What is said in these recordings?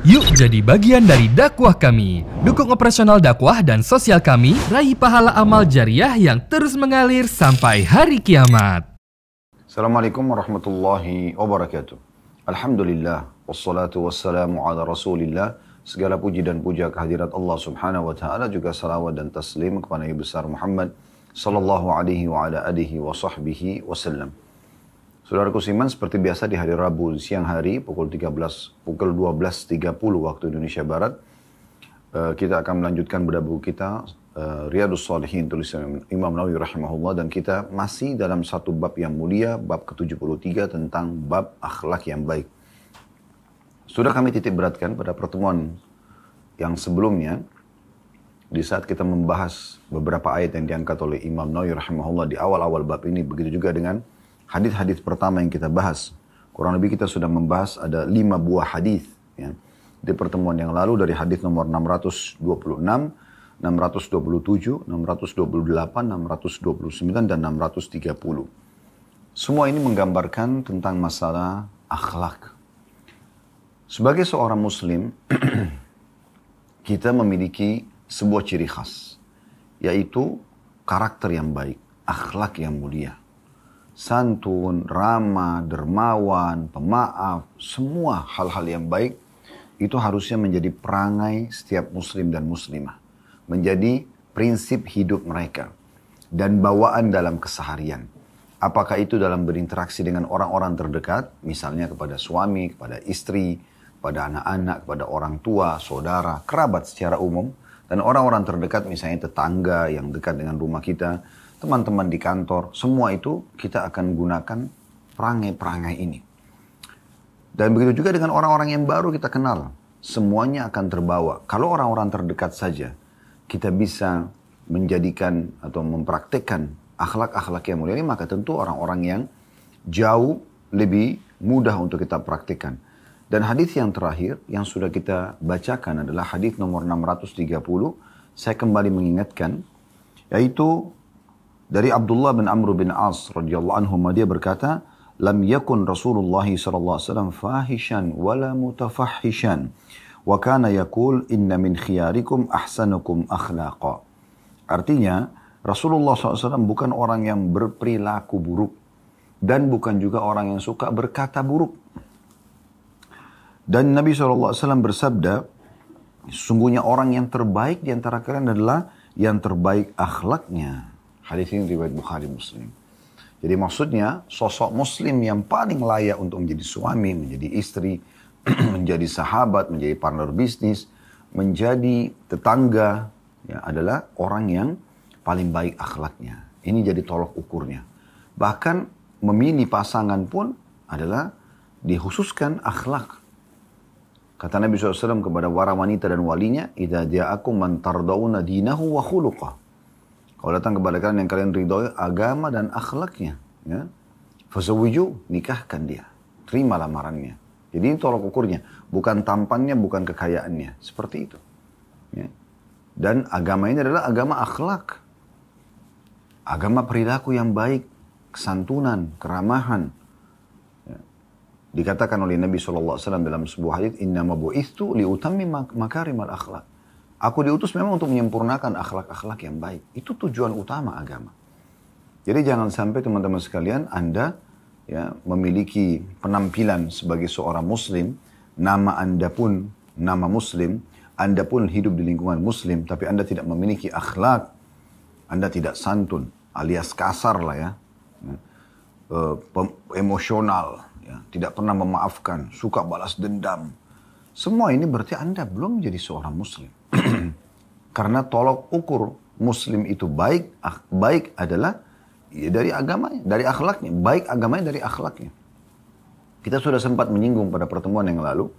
Yuk jadi bagian dari dakwah kami. Dukung operasional dakwah dan sosial kami, raih pahala amal jariah yang terus mengalir sampai hari kiamat. Assalamualaikum warahmatullahi wabarakatuh. Alhamdulillah, wassalatu wassalamu ala rasulillah. Segala puji dan puja kehadirat Allah subhanahu wa ta'ala, juga salawat dan taslim kepada Nabi besar Muhammad sallallahu alaihi wa ala alihi wa sahbihi wasallam. Saudaraku Siman, seperti biasa di hari Rabu siang hari pukul 12.30 waktu Indonesia Barat, kita akan melanjutkan bedah buku kita Riyadhus Shalihin tulisan Imam Nawawi rahimahullah, dan kita masih dalam satu bab yang mulia, bab ke-73 tentang bab akhlak yang baik. Sudah kami titik beratkan pada pertemuan yang sebelumnya di saat kita membahas beberapa ayat yang diangkat oleh Imam Nawawi rahimahullah di awal-awal bab ini, begitu juga dengan hadis-hadis pertama yang kita bahas. Kurang lebih kita sudah membahas ada 5 buah hadis ya. Di pertemuan yang lalu dari hadis nomor 626, 627, 628, 629, dan 630. Semua ini menggambarkan tentang masalah akhlak. Sebagai seorang muslim, kita memiliki sebuah ciri khas, yaitu karakter yang baik, akhlak yang mulia. Santun, ramah, dermawan, pemaaf, semua hal-hal yang baik itu harusnya menjadi perangai setiap muslim dan muslimah. Menjadi prinsip hidup mereka dan bawaan dalam keseharian. Apakah itu dalam berinteraksi dengan orang-orang terdekat, misalnya kepada suami, kepada istri, kepada anak-anak, kepada orang tua, saudara, kerabat secara umum, dan orang-orang terdekat misalnya tetangga yang dekat dengan rumah kita, teman-teman di kantor, semua itu kita akan gunakan perangai-perangai ini. Dan begitu juga dengan orang-orang yang baru kita kenal. Semuanya akan terbawa. Kalau orang-orang terdekat saja, kita bisa menjadikan atau mempraktekkan akhlak-akhlak yang mulia ini, maka tentu orang-orang yang jauh lebih mudah untuk kita praktekkan. Dan hadis yang terakhir yang sudah kita bacakan adalah hadis nomor 630. Saya kembali mengingatkan, yaitu dari Abdullah bin Amr bin As radhiyallahu anhu, dia berkata, "Lam yakun Rasulullah sallallahu alaihi wasallam fahishan wala mutafahishan, wa kana yaqul inna min khiyarikum ahsanukum akhlaqa." Artinya, Rasulullah SAW bukan orang yang berperilaku buruk dan bukan juga orang yang suka berkata buruk. Dan Nabi SAW bersabda, sesungguhnya orang yang terbaik di antara kalian adalah yang terbaik akhlaknya. Hadis ini riwayat Bukhari Muslim. Jadi maksudnya sosok muslim yang paling layak untuk menjadi suami, menjadi istri, menjadi sahabat, menjadi partner bisnis, menjadi tetangga, ya, adalah orang yang paling baik akhlaknya. Ini jadi tolok ukurnya. Bahkan memilih pasangan pun adalah dikhususkan akhlak. Kata Nabi SAW kepada para wanita dan walinya, "Idza ja'akum man tardawna dinahu wa khuluqah." Kalau datang kepada kalian yang kalian ridhoi agama dan akhlaknya, ya, fazawwiju, nikahkan dia, terima lamarannya. Jadi ini tolok ukurnya, bukan tampannya, bukan kekayaannya, seperti itu. Ya. Dan agama ini adalah agama akhlak, agama perilaku yang baik, kesantunan, keramahan. Ya. Dikatakan oleh Nabi SAW dalam sebuah hadits, "Innama bu'itsu liutammima makarimal akhlak." Aku diutus memang untuk menyempurnakan akhlak-akhlak yang baik. Itu tujuan utama agama. Jadi jangan sampai teman-teman sekalian Anda ya, memiliki penampilan sebagai seorang muslim, nama Anda pun nama muslim, Anda pun hidup di lingkungan muslim, tapi Anda tidak memiliki akhlak, Anda tidak santun, alias kasar lah ya, emosional, ya, tidak pernah memaafkan, suka balas dendam. Semua ini berarti Anda belum menjadi seorang muslim. Karena tolok ukur muslim itu baik adalah ya, dari agamanya, dari akhlaknya. Baik agamanya dari akhlaknya. Kita sudah sempat menyinggung pada pertemuan yang lalu,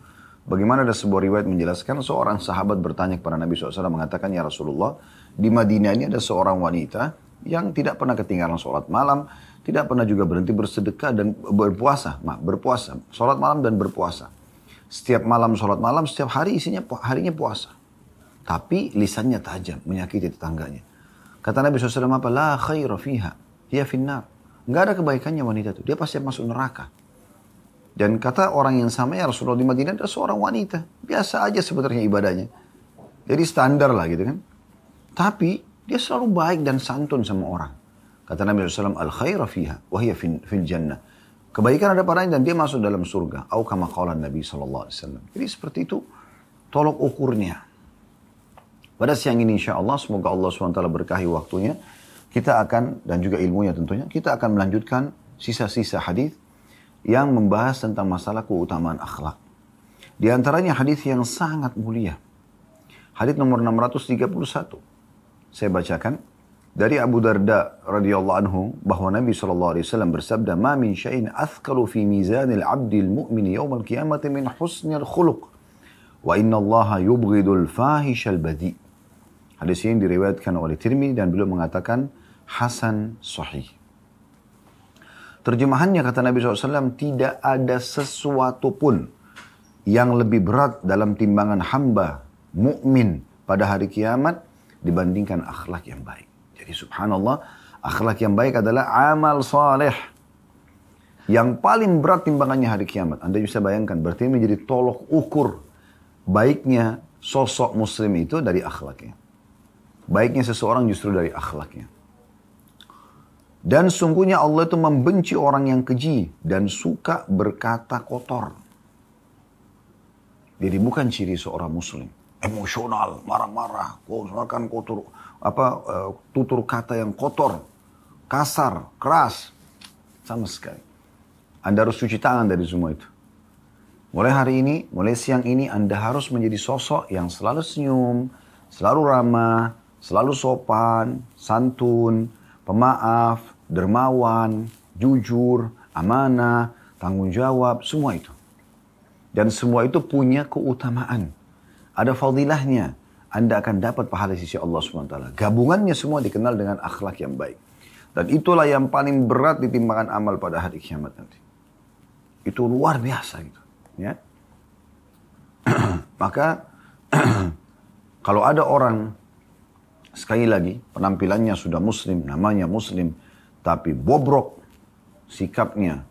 bagaimana ada sebuah riwayat menjelaskan seorang sahabat bertanya kepada Nabi SAW, mengatakan, "Ya Rasulullah, di Madinah ini ada seorang wanita yang tidak pernah ketinggalan sholat malam, tidak pernah juga berhenti bersedekah dan berpuasa. Sholat malam dan berpuasa. Setiap malam sholat malam, setiap hari harinya puasa. Tapi lisannya tajam, menyakiti tetangganya." Kata Nabi SAW, "Apa? La khaira fiha, hiya finnar." Nggak ada kebaikannya wanita itu, dia pasti masuk neraka. Dan kata orang yang sama, ya Rasulullah di Madinah ada seorang wanita. Biasa aja sebenarnya ibadahnya. Jadi standar lah gitu kan. Tapi dia selalu baik dan santun sama orang. Kata Nabi SAW, al-khaira fiha, wahiyya fil jannah. Kebaikan ada padanya dan dia masuk dalam surga. Au kama qala Nabi SAW. Jadi seperti itu tolok ukurnya. Pada siang ini insya Allah, semoga Allah SWT berkahi waktunya. Kita akan, dan juga ilmunya tentunya, kita akan melanjutkan sisa-sisa hadis yang membahas tentang masalah keutamaan akhlak. Di antaranya hadis yang sangat mulia. Hadis nomor 631. Saya bacakan dari Abu Darda radhiyallahu anhu bahwa Nabi SAW bersabda, "Ma min syai'in athqalu fi mizanil 'abdil mu'min yawmal qiyamati min husnil khuluq wa inna Allaha yubghidul fahishal badi." Hadis ini diriwayatkan oleh Tirmidzi dan beliau mengatakan hasan sahih. Terjemahannya kata Nabi SAW, tidak ada sesuatu pun yang lebih berat dalam timbangan hamba mukmin pada hari kiamat dibandingkan akhlak yang baik. Jadi subhanallah, akhlak yang baik adalah amal saleh yang paling berat timbangannya hari kiamat. Anda bisa bayangkan, berarti menjadi tolok ukur baiknya sosok muslim itu dari akhlaknya. Baiknya seseorang justru dari akhlaknya. Dan sungguhnya Allah itu membenci orang yang keji dan suka berkata kotor. Jadi bukan ciri seorang muslim. Emosional, marah-marah, makan kotor, tutur kata yang kotor, kasar, keras, sama sekali. Anda harus cuci tangan dari semua itu. Mulai hari ini, mulai siang ini, Anda harus menjadi sosok yang selalu senyum, selalu ramah, selalu sopan, santun, pemaaf, dermawan, jujur, amanah, tanggung jawab, semua itu. Dan semua itu punya keutamaan. Ada fadilahnya. Anda akan dapat pahala sisi Allah SWT. Gabungannya semua dikenal dengan akhlak yang baik. Dan itulah yang paling berat di timbangan amal pada hari kiamat nanti. Itu luar biasa gitu. Ya. Maka kalau ada orang, sekali lagi penampilannya sudah muslim, namanya muslim, tapi bobrok sikapnya,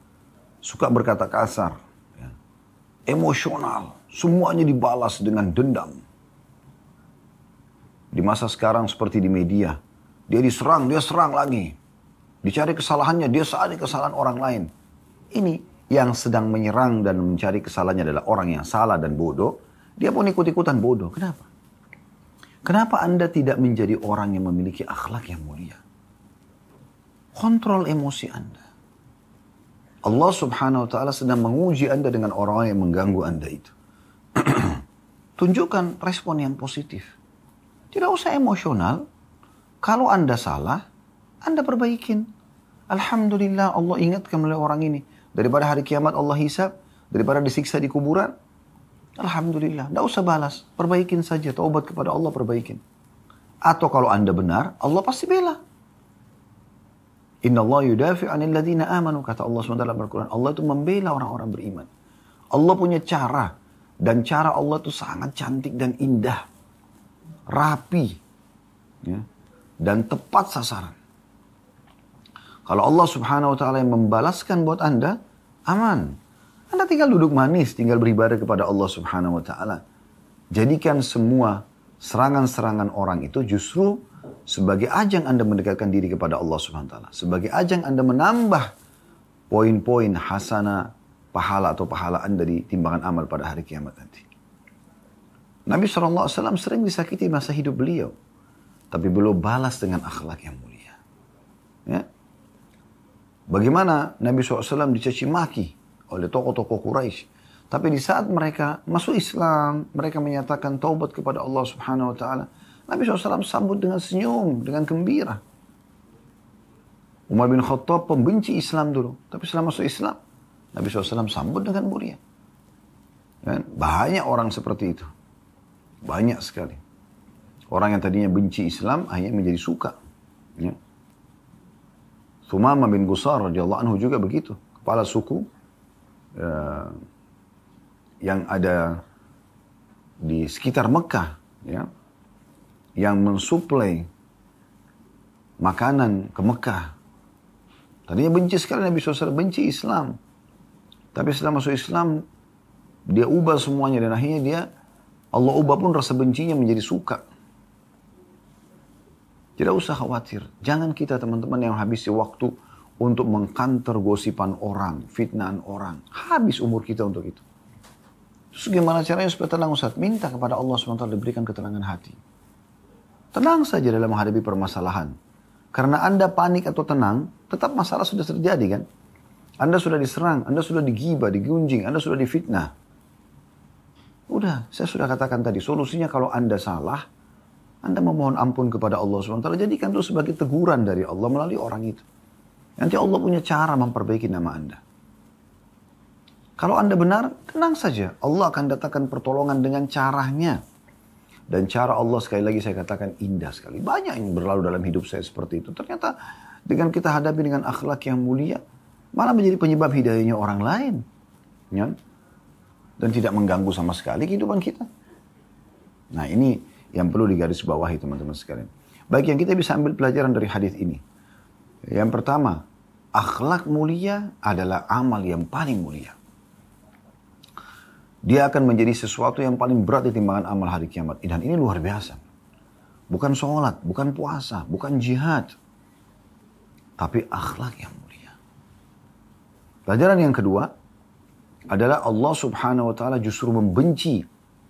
suka berkata kasar, ya, emosional, semuanya dibalas dengan dendam. Di masa sekarang seperti di media, dia diserang, dia serang lagi. Dicari kesalahannya, dia cari kesalahan orang lain. Ini yang sedang menyerang dan mencari kesalahannya adalah orang yang salah dan bodoh. Dia pun ikut-ikutan bodoh. Kenapa? Kenapa Anda tidak menjadi orang yang memiliki akhlak yang mulia? Kontrol emosi Anda. Allah Subhanahu wa ta'ala sedang menguji Anda dengan orang-orang yang mengganggu Anda itu. Tunjukkan respon yang positif. Tidak usah emosional. Kalau Anda salah, Anda perbaikin. Alhamdulillah Allah ingatkan oleh orang ini. Daripada hari kiamat Allah hisab, daripada disiksa di kuburan, alhamdulillah. Tidak usah balas. Perbaikin saja. Taubat kepada Allah, perbaikin. Atau kalau Anda benar, Allah pasti bela. Inna Allah yudafi 'anil ladzina amanu, kata Allah SWT dalam Al-Quran. Allah itu membela orang-orang beriman. Allah punya cara. Dan cara Allah itu sangat cantik dan indah. Rapi. Ya, dan tepat sasaran. Kalau Allah Subhanahu wa ta'ala yang membalaskan buat Anda, aman. Anda tinggal duduk manis, tinggal beribadah kepada Allah Subhanahu wa ta'ala. Jadikan semua serangan-serangan orang itu justru sebagai ajang Anda mendekatkan diri kepada Allah Subhanahu wa ta'ala. Sebagai ajang Anda menambah poin-poin hasanah, pahala atau pahala Anda di timbangan amal pada hari kiamat nanti. Nabi SAW sering disakiti masa hidup beliau. Tapi beliau balas dengan akhlak yang mulia. Ya. Bagaimana Nabi SAW dicaci maki oleh tokoh-tokoh Quraisy. Tapi di saat mereka masuk Islam, mereka menyatakan taubat kepada Allah Subhanahu wa ta'ala. Nabi SAW sambut dengan senyum, dengan gembira. Umar bin Khattab pembenci Islam dulu. Tapi setelah masuk Islam, Nabi SAW sambut dengan mulia. Dan banyak orang seperti itu. Banyak sekali. Orang yang tadinya benci Islam, akhirnya menjadi suka. Ya. Thumamah bin Gusar radhiyallahu anhu juga begitu. Kepala suku yang ada di sekitar Mekah, ya, yang mensuplai makanan ke Mekah. Tadinya benci sekali Nabi SAW, benci Islam. Tapi setelah masuk Islam, dia ubah semuanya dan akhirnya Allah ubah pun rasa bencinya menjadi suka. Tidak usah khawatir. Jangan kita teman-teman yang habisi waktu untuk mengkanter gosipan orang, fitnahan orang. Habis umur kita untuk itu. Terus gimana caranya supaya tenang Ustaz? Minta kepada Allah SWT diberikan ketenangan hati. Tenang saja dalam menghadapi permasalahan. Karena Anda panik atau tenang, tetap masalah sudah terjadi kan? Anda sudah diserang, Anda sudah digibah, digunjing, Anda sudah difitnah. Udah, saya sudah katakan tadi, solusinya kalau Anda salah, Anda memohon ampun kepada Allah SWT, jadikan itu sebagai teguran dari Allah melalui orang itu. Nanti Allah punya cara memperbaiki nama Anda. Kalau Anda benar, tenang saja. Allah akan datangkan pertolongan dengan caranya. Dan cara Allah sekali lagi saya katakan indah sekali. Banyak yang berlalu dalam hidup saya seperti itu. Ternyata dengan kita hadapi dengan akhlak yang mulia, malah menjadi penyebab hidayahnya orang lain. Ya? Dan tidak mengganggu sama sekali kehidupan kita. Nah ini yang perlu digarisbawahi teman-teman sekalian. Baik, yang kita bisa ambil pelajaran dari hadis ini. Yang pertama, akhlak mulia adalah amal yang paling mulia. Dia akan menjadi sesuatu yang paling berat di timbangan amal hari kiamat. Dan ini luar biasa. Bukan sholat, bukan puasa, bukan jihad. Tapi akhlak yang mulia. Pelajaran yang kedua adalah Allah Subhanahu wa Ta'ala justru membenci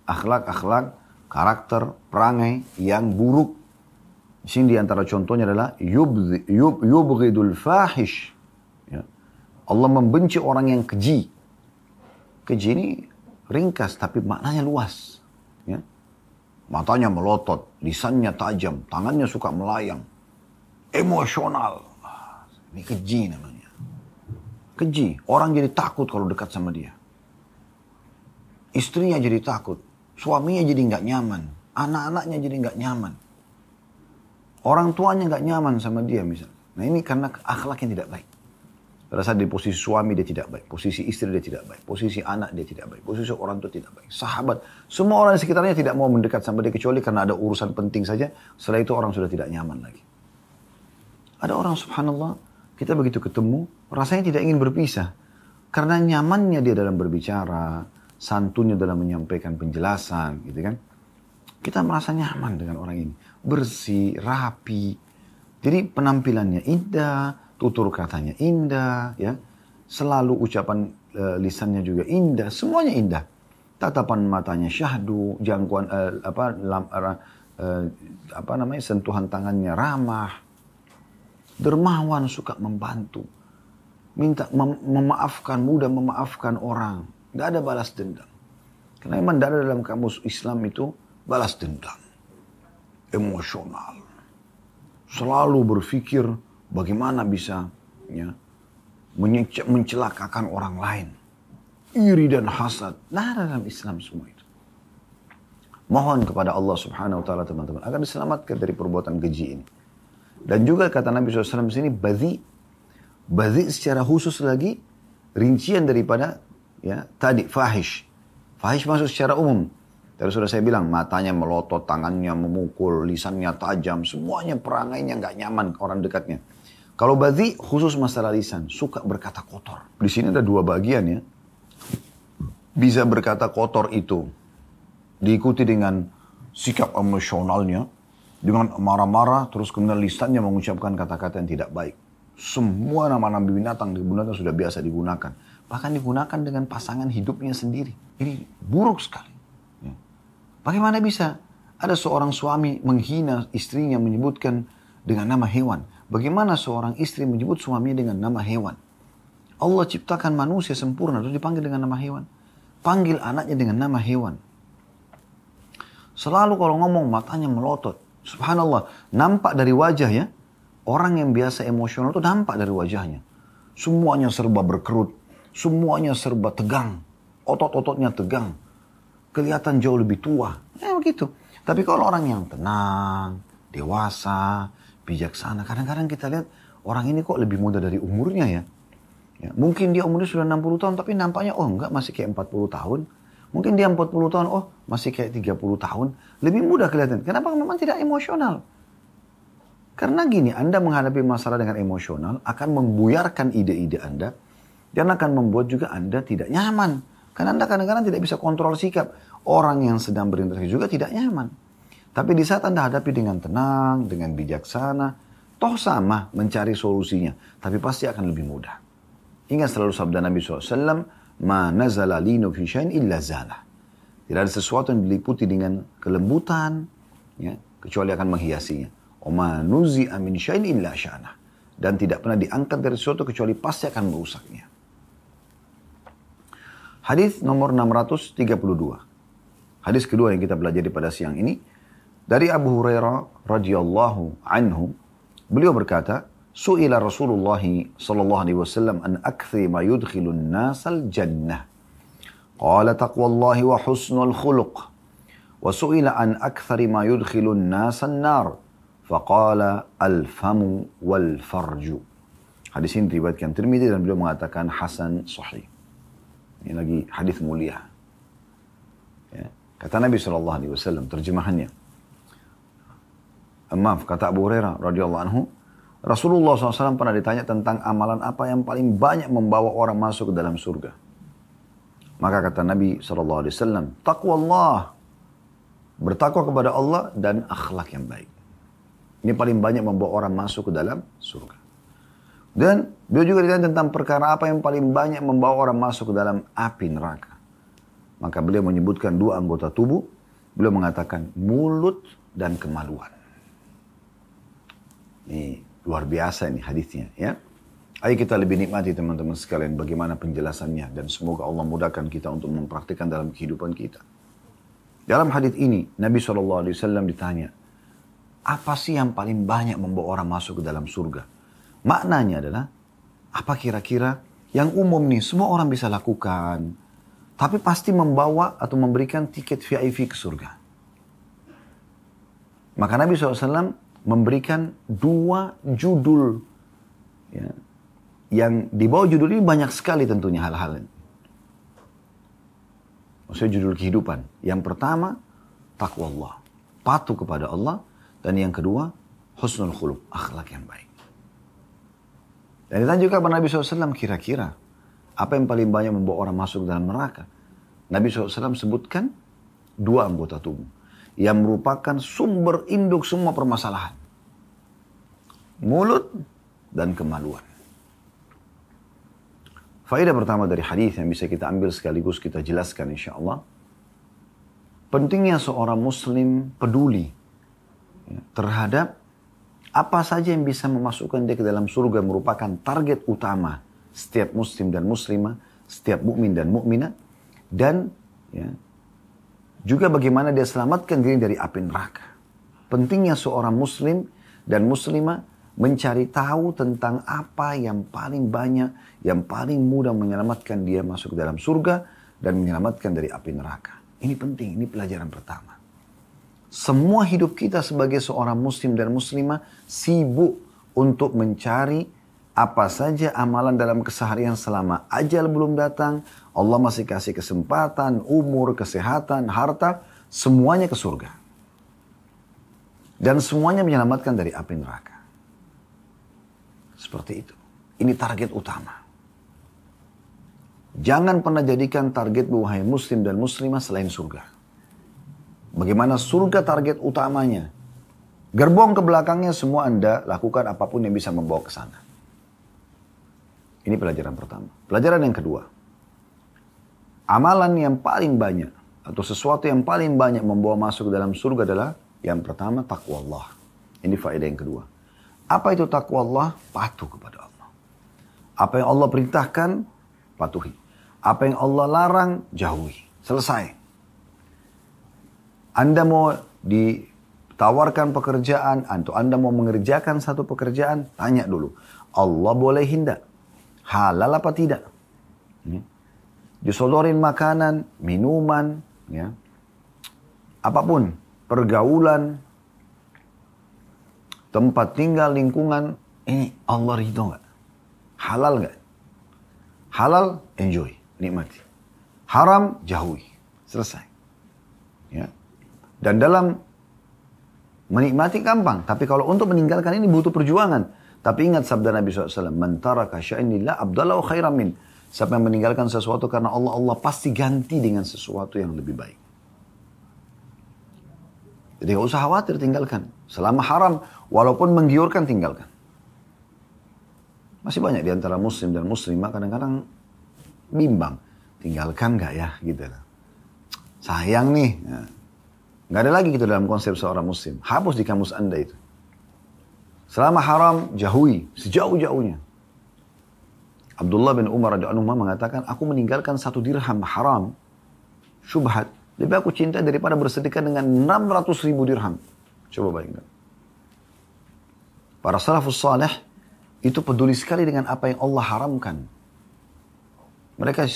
akhlak-akhlak, karakter, perangai yang buruk. Di sini di antara contohnya adalah yubghidul fahish. Ya. Allah membenci orang yang keji. Keji ini ringkas tapi maknanya luas. Ya. Matanya melotot, lisannya tajam, tangannya suka melayang. Emosional. Ini keji namanya. Keji. Orang jadi takut kalau dekat sama dia. Istrinya jadi takut. Suaminya jadi nggak nyaman. Anak-anaknya jadi nggak nyaman. Orang tuanya nggak nyaman sama dia misalnya. Nah ini karena akhlaknya tidak baik. Pada saat di posisi suami dia tidak baik. Posisi istri dia tidak baik. Posisi anak dia tidak baik. Posisi orang tua tidak baik. Sahabat. Semua orang di sekitarnya tidak mau mendekat sama dia. Kecuali karena ada urusan penting saja. Setelah itu orang sudah tidak nyaman lagi. Ada orang subhanallah. Kita begitu ketemu. Rasanya tidak ingin berpisah. Karena nyamannya dia dalam berbicara. Santunnya dalam menyampaikan penjelasan. Gitu kan. Kita merasa nyaman dengan orang ini. Bersih, rapi. Jadi penampilannya indah. Tutur katanya indah, ya. Selalu ucapan lisannya juga indah, semuanya indah. Tatapan matanya syahdu, jangkauan sentuhan tangannya ramah. Dermawan, suka membantu. Minta memaafkan, mudah memaafkan orang. Gak ada balas dendam. Karena memang tidak ada dalam kamus Islam itu balas dendam. Emosional. Selalu berpikir bagaimana bisa ya, mencelakakan orang lain. Iri dan hasad. Nah, dalam Islam semua itu. Mohon kepada Allah Subhanahu wa Ta'ala teman-teman agar diselamatkan dari perbuatan keji ini. Dan juga kata Nabi SAW di sini badhi. Badhi secara khusus lagi rincian daripada ya tadi fahish. Fahish masuk secara umum. Tadi sudah saya bilang matanya melotot, tangannya memukul, lisannya tajam, semuanya perangainya nggak nyaman orang dekatnya. Kalau badhi khusus masalah lisan, suka berkata kotor. Di sini ada dua bagian ya. Bisa berkata kotor itu diikuti dengan sikap emosionalnya, dengan marah-marah, terus kemudian lisannya mengucapkan kata-kata yang tidak baik. Semua nama nabi binatang sudah biasa digunakan. Bahkan digunakan dengan pasangan hidupnya sendiri. Ini buruk sekali. Ya. Bagaimana bisa ada seorang suami menghina istrinya menyebutkan dengan nama hewan? Bagaimana seorang istri menyebut suaminya dengan nama hewan? Allah ciptakan manusia sempurna terus dipanggil dengan nama hewan. Panggil anaknya dengan nama hewan. Selalu kalau ngomong matanya melotot. Subhanallah, nampak dari wajah ya. Orang yang biasa emosional itu nampak dari wajahnya. Semuanya serba berkerut. Semuanya serba tegang. Otot-ototnya tegang. Kelihatan jauh lebih tua. Ya begitu. Tapi kalau orang yang tenang, dewasa, bijaksana. Kadang-kadang kita lihat orang ini kok lebih muda dari umurnya ya. Ya mungkin dia umurnya sudah 60 tahun tapi nampaknya oh enggak masih kayak 40 tahun. Mungkin dia 40 tahun oh masih kayak 30 tahun. Lebih muda kelihatan. Kenapa? Memang tidak emosional. Karena gini, Anda menghadapi masalah dengan emosional akan membuyarkan ide-ide Anda dan akan membuat juga Anda tidak nyaman. Karena Anda kadang-kadang tidak bisa kontrol sikap. Orang yang sedang berinteraksi juga tidak nyaman. Tapi di saat Anda hadapi dengan tenang, dengan bijaksana, toh sama mencari solusinya. Tapi pasti akan lebih mudah. Ingat selalu sabda Nabi SAW, ma nazala linu fi syai'in illa zala. Tidak ada sesuatu yang diliputi dengan kelembutan, ya, kecuali akan menghiasinya. Oma nuzi'a min syai'in illa sya'nah. Dan tidak pernah diangkat dari sesuatu kecuali pasti akan merusaknya. Hadis nomor 632. Hadis kedua yang kita pelajari pada siang ini dari Abu Hurairah radhiyallahu anhu, beliau berkata, "Su'ila Rasulullah sallallahu alaihi wasallam an akthari ma yudkhilun nasal jannah. Qala taqwallahi wa husnul khuluq. Wa su'ila an akthari ma yudkhilun nasan nar. Faqala al-famu wal farju." Hadis ini diriwayatkan Tirmidzi dan beliau mengatakan hasan sahih. Ini lagi hadis mulia. Ya. Kata Nabi SAW, terjemahannya. Maaf, kata Abu Hurairah radhiyallahu anhu, Rasulullah SAW pernah ditanya tentang amalan apa yang paling banyak membawa orang masuk ke dalam surga. Maka kata Nabi SAW, taqwa Allah. Bertakwa kepada Allah dan akhlak yang baik. Ini paling banyak membawa orang masuk ke dalam surga. Dan beliau juga ditanya tentang perkara apa yang paling banyak membawa orang masuk ke dalam api neraka. Maka beliau menyebutkan dua anggota tubuh. Beliau mengatakan mulut dan kemaluan. Ini luar biasa ini hadisnya, ya. Ayo kita lebih nikmati teman-teman sekalian bagaimana penjelasannya. Dan semoga Allah mudahkan kita untuk mempraktikkan dalam kehidupan kita. Dalam hadis ini Nabi SAW ditanya, apa sih yang paling banyak membawa orang masuk ke dalam surga? Maknanya adalah, apa kira-kira yang umum nih, semua orang bisa lakukan. Tapi pasti membawa atau memberikan tiket VIP ke surga. Maka Nabi SAW memberikan dua judul. Ya, yang di bawah judul ini banyak sekali tentunya hal-hal ini. Maksudnya judul kehidupan. Yang pertama, taqwa Allah. Patuh kepada Allah. Dan yang kedua, husnul khuluq. Akhlak yang baik. Dan ditanya juga kepada Nabi SAW, kira-kira apa yang paling banyak membawa orang masuk dalam neraka? Nabi SAW sebutkan dua anggota tubuh yang merupakan sumber induk semua permasalahan. Mulut dan kemaluan. Faedah pertama dari hadis yang bisa kita ambil sekaligus kita jelaskan insya Allah. Pentingnya seorang muslim peduli terhadap apa saja yang bisa memasukkan dia ke dalam surga merupakan target utama setiap muslim dan muslimah, setiap mukmin dan mukminah, dan ya, juga bagaimana dia selamatkan diri dari api neraka. Pentingnya seorang muslim dan muslimah mencari tahu tentang apa yang paling banyak, yang paling mudah menyelamatkan dia masuk ke dalam surga dan menyelamatkan dari api neraka. Ini penting, ini pelajaran pertama. Semua hidup kita sebagai seorang muslim dan muslimah sibuk untuk mencari apa saja amalan dalam keseharian selama ajal belum datang. Allah masih kasih kesempatan, umur, kesehatan, harta, semuanya ke surga. Dan semuanya menyelamatkan dari api neraka. Seperti itu. Ini target utama. Jangan pernah jadikan target wahai muslim dan muslimah selain surga. Bagaimana surga target utamanya. Gerbong ke belakangnya semua Anda lakukan apapun yang bisa membawa ke sana. Ini pelajaran pertama. Pelajaran yang kedua. Amalan yang paling banyak atau sesuatu yang paling banyak membawa masuk ke dalam surga adalah yang pertama taqwa Allah. Ini faedah yang kedua. Apa itu taqwa Allah? Patuh kepada Allah. Apa yang Allah perintahkan, patuhi. Apa yang Allah larang, jauhi. Selesai. Anda mau ditawarkan pekerjaan, atau Anda mau mengerjakan satu pekerjaan, tanya dulu. Allah boleh tidak? Halal apa tidak? Disodorin makanan, minuman, ya, apapun, pergaulan, tempat tinggal, lingkungan, ini Allah ridho nggak? Halal nggak? Halal, enjoy, nikmati. Haram, jauhi. Selesai. Ya. Dan dalam menikmati gampang. Tapi kalau untuk meninggalkan ini butuh perjuangan. Tapi ingat sabda Nabi SAW. Man taraka syai'an lillah abdallahu khairan min. Siapa yang meninggalkan sesuatu karena Allah, Allah pasti ganti dengan sesuatu yang lebih baik. Jadi gak usah khawatir, tinggalkan. Selama haram, walaupun menggiurkan, tinggalkan. Masih banyak di antara muslim dan muslimah kadang-kadang bimbang. Tinggalkan gak ya? Gitu. Sayang nih. Nah, gak ada lagi gitu dalam konsep seorang muslim. Hapus di kamus Anda itu. Selama haram, jauhi. Sejauh-jauhnya. Abdullah bin Umar radhiyallahu anhu mengatakan, aku meninggalkan 1 dirham haram, syubhat, lebih aku cinta daripada bersedekah dengan 600.000 dirham. Coba bayangkan. Para salafus salih itu peduli sekali dengan apa yang Allah haramkan. Mereka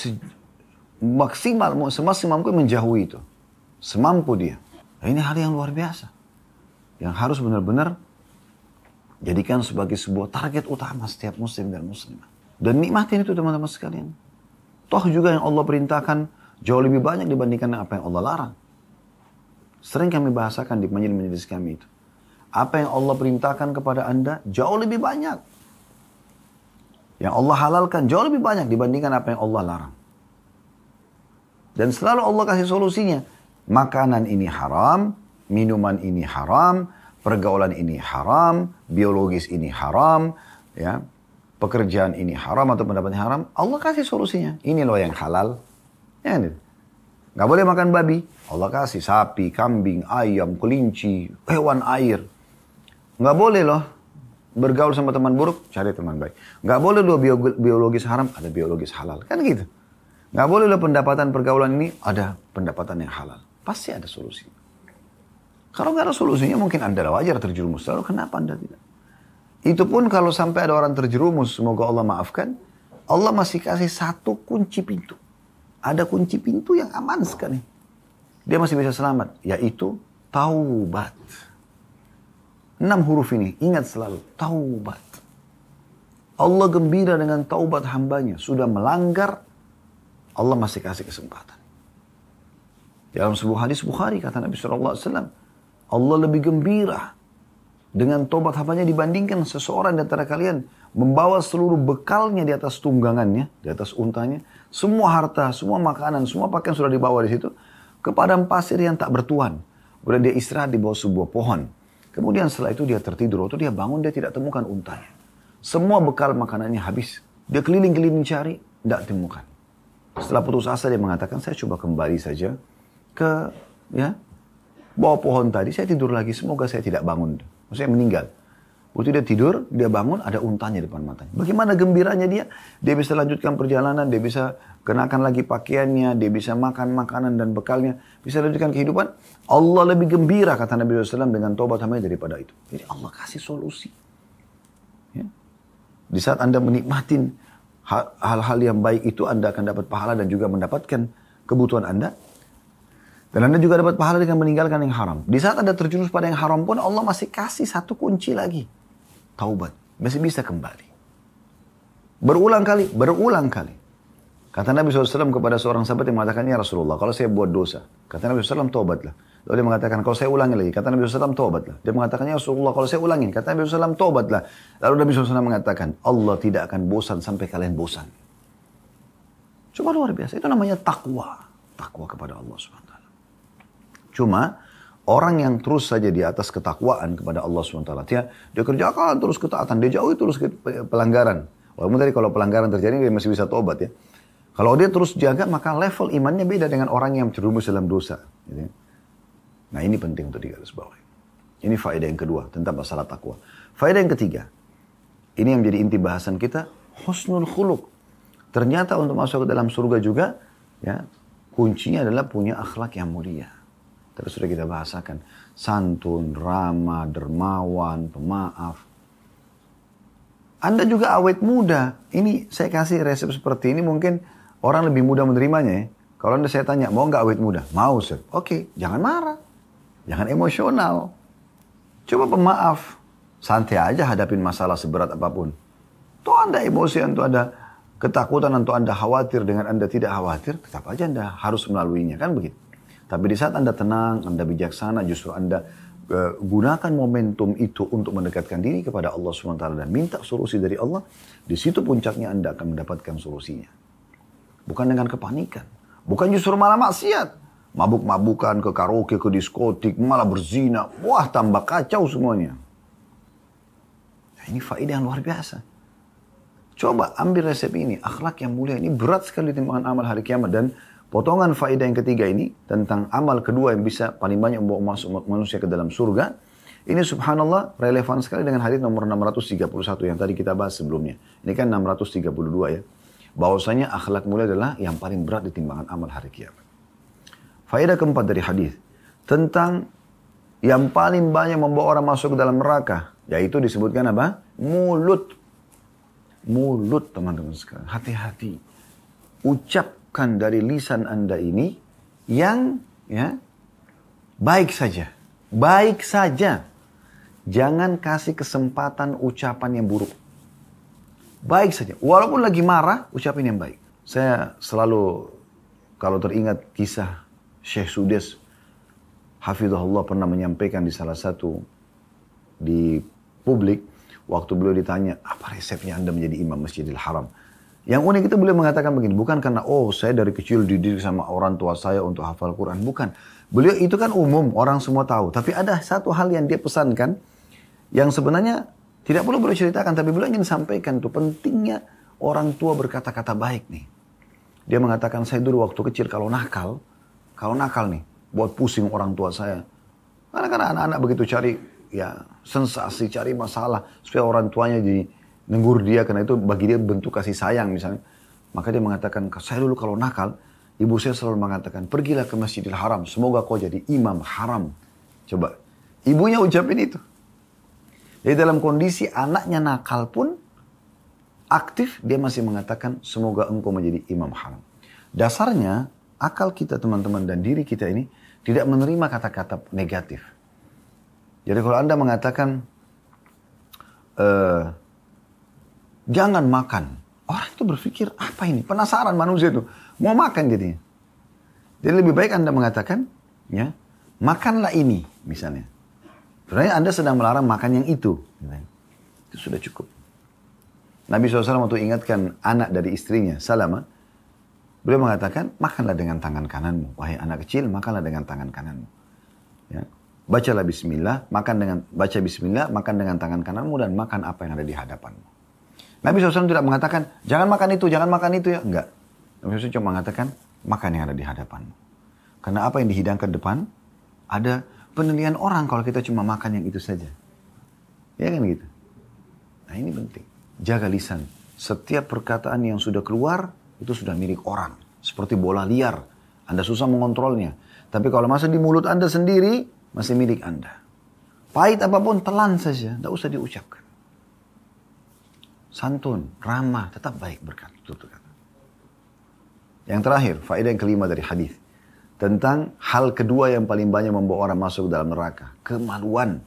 semaksimal mungkin menjauhi itu. Semampu dia. Nah, ini hal yang luar biasa. Yang harus benar-benar jadikan sebagai sebuah target utama setiap muslim dan muslimah. Dan nikmatin itu teman-teman sekalian. Toh juga yang Allah perintahkan jauh lebih banyak dibandingkan apa yang Allah larang. Sering kami bahasakan di majelis-majelis kami itu. Apa yang Allah perintahkan kepada Anda jauh lebih banyak. Yang Allah halalkan jauh lebih banyak dibandingkan apa yang Allah larang. Dan selalu Allah kasih solusinya. Makanan ini haram, minuman ini haram, pergaulan ini haram, biologis ini haram, ya. Pekerjaan ini haram atau pendapatnya haram, Allah kasih solusinya. Ini loh yang halal. Ya, nggak boleh makan babi. Allah kasih sapi, kambing, ayam, kelinci, hewan air. Nggak boleh loh bergaul sama teman buruk, cari teman baik. Nggak boleh loh biologis haram, ada biologis halal. Kan gitu. Nggak boleh loh pendapatan pergaulan ini, ada pendapatan yang halal. Pasti ada solusi. Kalau nggak ada solusinya, mungkin Anda wajar terjerumus. Lalu kenapa Anda tidak? Itu pun kalau sampai ada orang terjerumus, semoga Allah maafkan, Allah masih kasih 1 kunci pintu. Ada kunci pintu yang aman sekali. Dia masih bisa selamat, yaitu taubat. 6 huruf ini, ingat selalu, taubat. Allah gembira dengan taubat hambanya. Sudah melanggar, Allah masih kasih kesempatan. Dalam sebuah hadis Bukhari, kata Nabi SAW, Allah lebih gembira dengan tobat hambanya dibandingkan seseorang di antara kalian membawa seluruh bekalnya di atas tunggangannya, di atas untanya, semua harta, semua makanan, semua pakaian sudah dibawa di situ ke padang pasir yang tak bertuan. Kemudian dia istirahat di bawah sebuah pohon. Kemudian setelah itu dia tertidur, waktu dia bangun dia tidak temukan untanya. Semua bekal makanannya habis. Dia keliling-keliling cari, tidak temukan. Setelah putus asa dia mengatakan, saya coba kembali saja ke bawah pohon tadi, saya tidur lagi, semoga saya tidak bangun. Maksudnya meninggal. Waktu dia tidur, dia bangun, ada untanya di depan matanya. Bagaimana gembiranya dia? Dia bisa lanjutkan perjalanan, dia bisa kenakan lagi pakaiannya, dia bisa makan makanan dan bekalnya, bisa lanjutkan kehidupan. Allah lebih gembira, kata Nabi SAW, dengan tobat hambanya daripada itu. Jadi Allah kasih solusi. Ya. Di saat Anda menikmatin hal-hal yang baik itu, Anda akan dapat pahala dan juga mendapatkan kebutuhan Anda. Dan Anda juga dapat pahala dengan meninggalkan yang haram. Di saat Anda terjerumus pada yang haram pun, Allah masih kasih 1 kunci lagi. Taubat. Masih bisa kembali. Berulang kali. Kata Nabi SAW kepada seorang sahabat yang mengatakan, ya Rasulullah, kalau saya buat dosa. Kata Nabi SAW, taubatlah. Lalu dia mengatakan, kalau saya ulangi lagi. Kata Nabi SAW, taubatlah. Dia mengatakan, ya Rasulullah, kalau saya ulangi. Kata Nabi SAW, taubatlah. Lalu Nabi SAW mengatakan, Allah tidak akan bosan sampai kalian bosan. Coba luar biasa. Itu namanya takwa. Takwa kepada Allah SWT. Cuma orang yang terus saja di atas ketakwaan kepada Allah SWT, dia kerjakan terus ketaatan, dia jauhi terus pelanggaran. Walaupun tadi kalau pelanggaran terjadi dia masih bisa tobat ya. Kalau dia terus jaga maka level imannya beda dengan orang yang terjerumus dalam dosa. Gitu. Nah ini penting untuk digarisbawahi. Ini faedah yang kedua tentang masalah takwa. Faedah yang ketiga, ini yang menjadi inti bahasan kita, husnul khuluq. Ternyata untuk masuk ke dalam surga juga, ya kuncinya adalah punya akhlak yang mulia. Tadi sudah kita bahasakan. Santun, ramah, dermawan, pemaaf. Anda juga awet muda. Ini saya kasih resep seperti ini mungkin orang lebih mudah menerimanya ya. Kalau Anda saya tanya, mau nggak awet muda? Mau, Sir. Oke, jangan marah. Jangan emosional. Coba pemaaf. Santai aja hadapin masalah seberat apapun. Tuh Anda emosi, atau ada ketakutan, atau Anda khawatir dengan Anda tidak khawatir, tetap aja Anda harus melaluinya. Kan begitu. Tapi di saat Anda tenang, Anda bijaksana, justru Anda gunakan momentum itu untuk mendekatkan diri kepada Allah SWT dan minta solusi dari Allah, di situ puncaknya Anda akan mendapatkan solusinya. bukan dengan kepanikan. Bukan justru malah maksiat. Mabuk-mabukan, ke karaoke, ke diskotik, malah berzina. Wah, tambah kacau semuanya. Nah, ini faedah yang luar biasa. Coba ambil resep ini. Akhlak yang mulia ini berat sekali timbangan amal hari kiamat. Dan potongan faedah yang ketiga ini, tentang amal kedua yang bisa paling banyak membawa masuk manusia ke dalam surga. Ini subhanallah relevan sekali dengan hadis nomor 631 yang tadi kita bahas sebelumnya. Ini kan 632 ya. Bahwasanya akhlak mulia adalah yang paling berat di timbangan amal hari kiamat. Faedah keempat dari hadis tentang yang paling banyak membawa orang masuk ke dalam neraka, yaitu disebutkan apa? Mulut. Mulut, teman-teman sekalian. Hati-hati. Ucapkan dari lisan Anda ini yang ya baik saja. Baik saja. Jangan kasih kesempatan ucapan yang buruk. Baik saja. Walaupun lagi marah, ucapin yang baik. Saya selalu, kalau teringat kisah Syekh Sudes, Hafizahullah pernah menyampaikan di salah satu di publik, waktu beliau ditanya, apa resepnya Anda menjadi imam Masjidil Haram? Yang unik itu beliau mengatakan begini, bukan karena, oh saya dari kecil dididik sama orang tua saya untuk hafal Quran. Bukan. Beliau itu kan umum, orang semua tahu. Tapi ada satu hal yang dia pesankan, yang sebenarnya tidak perlu beliau ceritakan, tapi beliau ingin sampaikan tuh pentingnya orang tua berkata-kata baik nih. Dia mengatakan, saya dulu waktu kecil kalau nakal nih, buat pusing orang tua saya. Karena kan anak-anak begitu cari ya sensasi, cari masalah, supaya orang tuanya jadi negur dia, karena itu bagi dia bentuk kasih sayang misalnya. Maka dia mengatakan, saya dulu kalau nakal, ibu saya selalu mengatakan, pergilah ke Masjidil Haram, semoga kau jadi imam haram. Coba, ibunya ucapin itu. Jadi dalam kondisi anaknya nakal pun aktif, dia masih mengatakan semoga engkau menjadi imam haram. Dasarnya akal kita teman-teman dan diri kita ini tidak menerima kata-kata negatif. Jadi kalau Anda mengatakan jangan makan, orang itu berpikir apa ini? Penasaran manusia itu mau makan jadinya. Jadi lebih baik Anda mengatakan ya makanlah ini misalnya. Sebenarnya Anda sedang melarang makan yang itu. Itu sudah cukup. Nabi SAW waktu ingatkan anak dari istrinya, Salamah, beliau mengatakan, makanlah dengan tangan kananmu. Wahai anak kecil, makanlah dengan tangan kananmu. Ya. Bacalah bismillah, baca bismillah, makan dengan tangan kananmu, dan makan apa yang ada di hadapanmu. Nabi SAW tidak mengatakan, jangan makan itu ya. Enggak. Nabi SAW cuma mengatakan, makan yang ada di hadapanmu. Karena apa yang dihidangkan depan, ada penilaian orang kalau kita cuma makan yang itu saja. Ya kan gitu. Nah ini penting. Jaga lisan. Setiap perkataan yang sudah keluar, itu sudah milik orang. Seperti bola liar. Anda susah mengontrolnya. Tapi kalau masih di mulut Anda sendiri, masih milik Anda. Pahit apapun, telan saja. Tidak usah diucapkan. Santun, ramah, tetap baik berkata. Yang terakhir, faedah yang kelima dari hadis. Tentang hal kedua yang paling banyak membawa orang masuk dalam neraka. Kemaluan.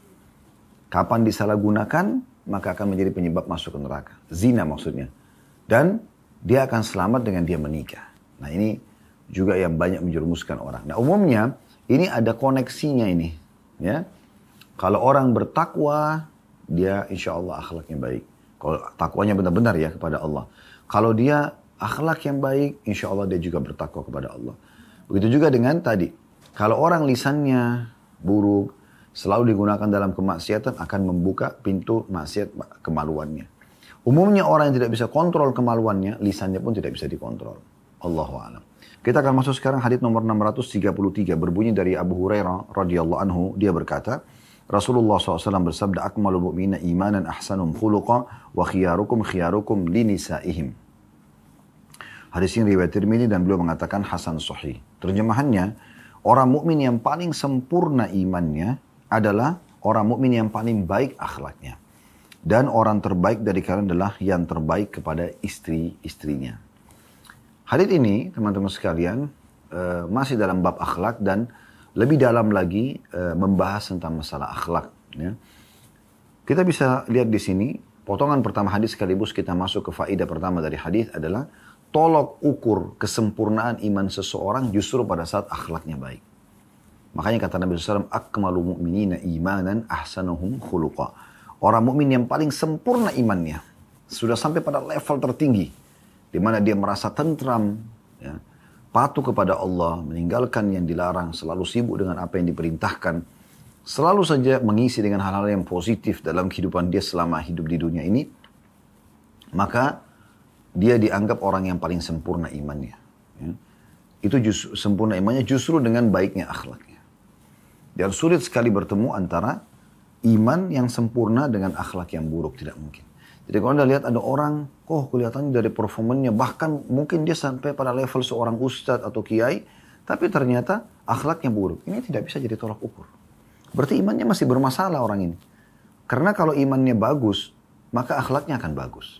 Kapan disalahgunakan, maka akan menjadi penyebab masuk ke neraka. Zina maksudnya. Dan dia akan selamat dengan dia menikah. Nah ini juga yang banyak menjerumuskan orang. Nah umumnya ini ada koneksinya ini. Ya. Kalau orang bertakwa, dia insya Allah akhlaknya baik. Kalau takwanya benar-benar ya kepada Allah. Kalau dia akhlak yang baik, insya Allah dia juga bertakwa kepada Allah. Begitu juga dengan tadi. Kalau orang lisannya buruk, selalu digunakan dalam kemaksiatan, akan membuka pintu maksiat kemaluannya. Umumnya orang yang tidak bisa kontrol kemaluannya, lisannya pun tidak bisa dikontrol. Allahu a'lam. Kita akan masuk sekarang hadits nomor 633, berbunyi dari Abu Hurairah radhiyallahu anhu. Dia berkata, Rasulullah SAW bersabda, akmalul mu'mina imanan ahsanum khuluqa wa khiyarukum khiyarukum linisaihim. Hadis ini riwayat Tirmidzi dan beliau mengatakan hasan sahih. Terjemahannya, orang mukmin yang paling sempurna imannya adalah orang mukmin yang paling baik akhlaknya. Dan orang terbaik dari kalian adalah yang terbaik kepada istri-istrinya. Hadis ini, teman-teman sekalian, masih dalam bab akhlak dan lebih dalam lagi membahas tentang masalah akhlak. Ya. Kita bisa lihat di sini, potongan pertama hadis sekaligus kita masuk ke faedah pertama dari hadis adalah tolok ukur kesempurnaan iman seseorang justru pada saat akhlaknya baik. Makanya kata Nabi SAW, akmalu mu'minina imanan ahsanuhum khuluqa. Orang mukmin yang paling sempurna imannya sudah sampai pada level tertinggi, di mana dia merasa tentram, ya, patuh kepada Allah, meninggalkan yang dilarang, selalu sibuk dengan apa yang diperintahkan, selalu saja mengisi dengan hal-hal yang positif dalam kehidupan dia selama hidup di dunia ini, maka dia dianggap orang yang paling sempurna imannya. Ya. Itu sempurna imannya justru dengan baiknya akhlaknya. Dan sulit sekali bertemu antara iman yang sempurna dengan akhlak yang buruk, tidak mungkin. Jadi kalau Anda lihat ada orang, kelihatannya dari performanya, bahkan mungkin dia sampai pada level seorang ustadz atau kiai, tapi ternyata akhlaknya buruk. Ini tidak bisa jadi tolak ukur. Berarti imannya masih bermasalah orang ini. Karena kalau imannya bagus, maka akhlaknya akan bagus.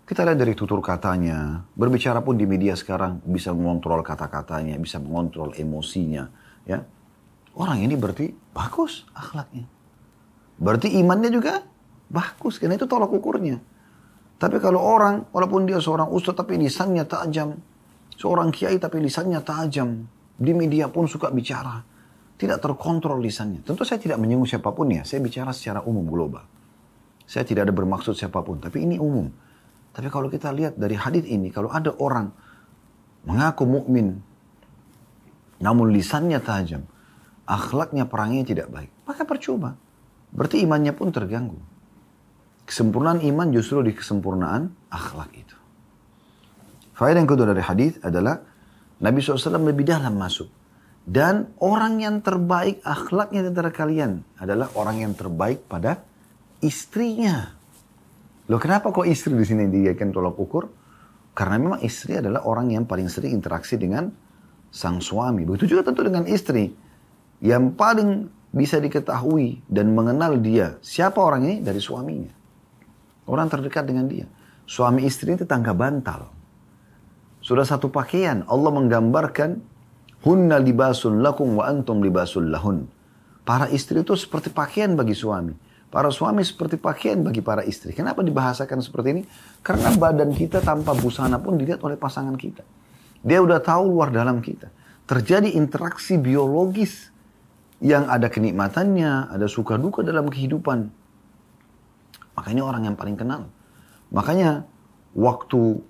Kita lihat dari tutur katanya, berbicara pun di media sekarang bisa mengontrol kata-katanya, bisa mengontrol emosinya. Ya, orang ini berarti bagus akhlaknya. Berarti imannya juga bagus, karena itu tolak ukurnya. Tapi kalau orang, walaupun dia seorang ustaz tapi lisannya tajam, seorang kiai tapi lisannya tajam, di media pun suka bicara, tidak terkontrol lisannya. Tentu saya tidak menyinggung siapapun ya, saya bicara secara umum global. Saya tidak ada bermaksud siapapun, tapi ini umum. Tapi kalau kita lihat dari hadis ini, kalau ada orang mengaku mukmin, namun lisannya tajam, akhlaknya perangnya tidak baik, maka percuma. Berarti imannya pun terganggu. Kesempurnaan iman justru di kesempurnaan akhlak itu. Faedah yang kedua dari hadis adalah Nabi SAW lebih dalam masuk. Dan orang yang terbaik akhlaknya di antara kalian adalah orang yang terbaik pada istrinya. Loh, kenapa kok istri di sini dijadikan tolak ukur? Karena memang istri adalah orang yang paling sering interaksi dengan sang suami. Begitu juga tentu dengan istri. Yang paling bisa diketahui dan mengenal dia, siapa orang ini? Dari suaminya. Orang terdekat dengan dia. Suami istri itu tetangga bantal. Sudah satu pakaian. Allah menggambarkan, hunna libasun lakum wa antum libasun lahun. Para istri itu seperti pakaian bagi suami. Para suami seperti pakaian bagi para istri. Kenapa dibahasakan seperti ini? Karena badan kita tanpa busana pun dilihat oleh pasangan kita. Dia udah tahu luar dalam kita. Terjadi interaksi biologis yang ada kenikmatannya, ada suka duka dalam kehidupan. Makanya orang yang paling kenal. Makanya waktu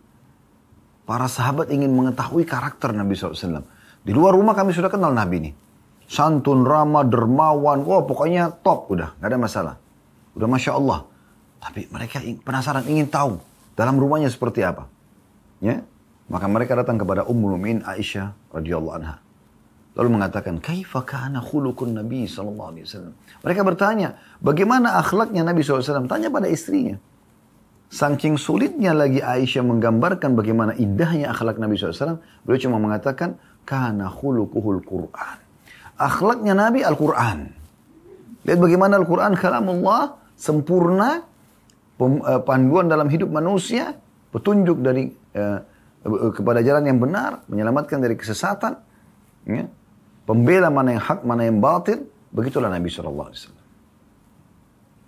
para sahabat ingin mengetahui karakter Nabi SAW. Di luar rumah kami sudah kenal Nabi ini. Santun, ramah, dermawan. Pokoknya top udah. Gak ada masalah. Udah Masya Allah. Tapi mereka penasaran, ingin tahu dalam rumahnya seperti apa. Ya? Maka mereka datang kepada Ummul Mukminin Aisyah radhiyallahu anha. Lalu mengatakan, kaifa kana khuluqun Nabi SAW. Mereka bertanya, bagaimana akhlaknya Nabi SAW? Tanya pada istrinya. Saking sulitnya lagi Aisyah menggambarkan bagaimana indahnya akhlak Nabi SAW, beliau cuma mengatakan, kana khuluquhul Qur'an. Akhlaknya Nabi Al-Quran. Lihat bagaimana Al-Quran kalamullah, sempurna, panduan dalam hidup manusia, petunjuk dari kepada jalan yang benar, menyelamatkan dari kesesatan, ya. Pembela mana yang hak, mana yang batil. Begitulah Nabi SAW.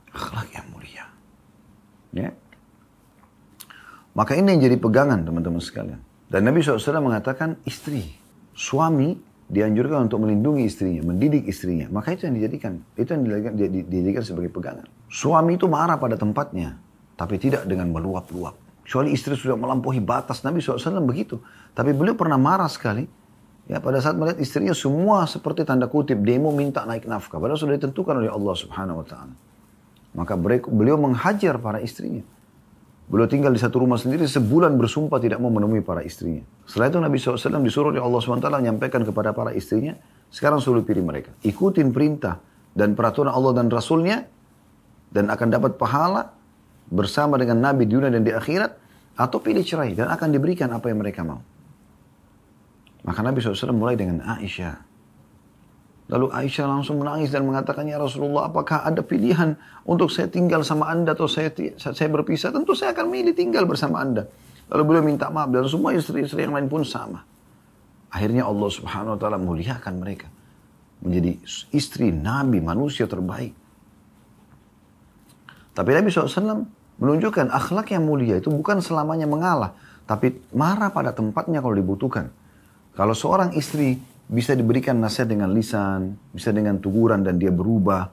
Akhlak yang mulia. Ya. Maka ini yang jadi pegangan teman-teman sekalian. Dan Nabi SAW mengatakan istri, suami dianjurkan untuk melindungi istrinya, mendidik istrinya. Maka itu yang dijadikan. Itu yang dijadikan sebagai pegangan. Suami itu marah pada tempatnya. Tapi tidak dengan meluap-luap. Kecuali istri sudah melampaui batas. Nabi SAW begitu. Tapi beliau pernah marah sekali. Ya, pada saat melihat istrinya semua seperti tanda kutip demo minta naik nafkah. Padahal sudah ditentukan oleh Allah Subhanahu Wa Taala. Maka beliau menghajar para istrinya. Beliau tinggal di satu rumah sendiri sebulan bersumpah tidak mau menemui para istrinya. Setelah itu Nabi SAW disuruh oleh Allah SWT menyampaikan kepada para istrinya, sekarang suruh pilih mereka. Ikutin perintah dan peraturan Allah dan Rasulnya dan akan dapat pahala bersama dengan Nabi di dunia dan di akhirat, atau pilih cerai dan akan diberikan apa yang mereka mau. Maka Nabi SAW mulai dengan Aisyah. Lalu Aisyah langsung menangis dan mengatakan, ya Rasulullah, apakah ada pilihan untuk saya tinggal sama anda atau saya berpisah? Tentu saya akan milih tinggal bersama anda. Lalu beliau minta maaf dan semua istri-istri yang lain pun sama. Akhirnya Allah Subhanahu Wa Taala muliakan mereka menjadi istri Nabi, manusia terbaik. Tapi Nabi SAW menunjukkan akhlak yang mulia itu bukan selamanya mengalah, tapi marah pada tempatnya kalau dibutuhkan. Kalau seorang istri bisa diberikan nasihat dengan lisan, bisa dengan teguran dan dia berubah,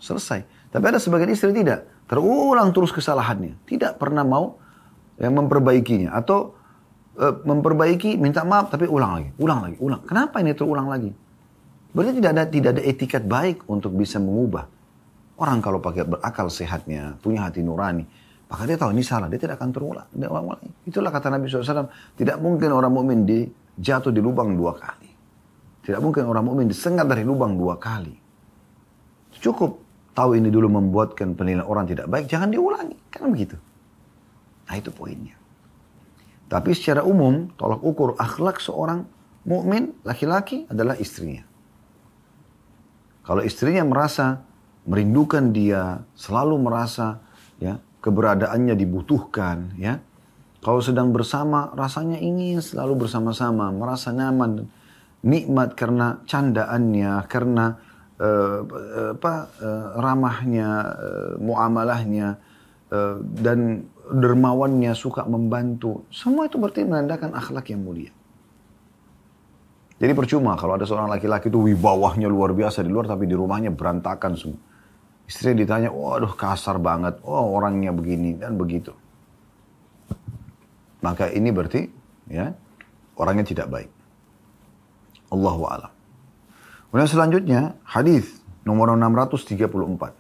selesai. Tapi ada sebagian istri tidak, terulang terus kesalahannya, tidak pernah mau memperbaikinya, atau memperbaiki, minta maaf, tapi ulang lagi. Kenapa ini terulang lagi? Berarti tidak ada etikat baik untuk bisa mengubah. Orang kalau pakai berakal sehatnya, punya hati nurani, maka dia tahu ini salah, dia tidak akan terulang. Itulah kata Nabi SAW, tidak mungkin orang mukmin jatuh di lubang 2 kali. Tidak mungkin orang mukmin disengat dari lubang 2 kali. Cukup tahu ini dulu membuatkan penilaian orang tidak baik, jangan diulangi. Kan begitu. Nah itu poinnya. Tapi secara umum, tolak ukur akhlak seorang mukmin laki-laki adalah istrinya. Kalau istrinya merasa merindukan dia, selalu merasa ya keberadaannya dibutuhkan, ya. Kalau sedang bersama, rasanya ingin selalu bersama-sama, merasa nyaman, nikmat karena candaannya, karena ramahnya, muamalahnya, dan dermawannya, suka membantu. Semua itu berarti menandakan akhlak yang mulia. Jadi percuma kalau ada seorang laki-laki itu wibawahnya luar biasa di luar, tapi di rumahnya berantakan semua. Istri ditanya, waduh kasar banget, oh orangnya begini dan begitu. Maka ini berarti ya orangnya tidak baik. Allahu a'lam. Kemudian selanjutnya hadis nomor 634.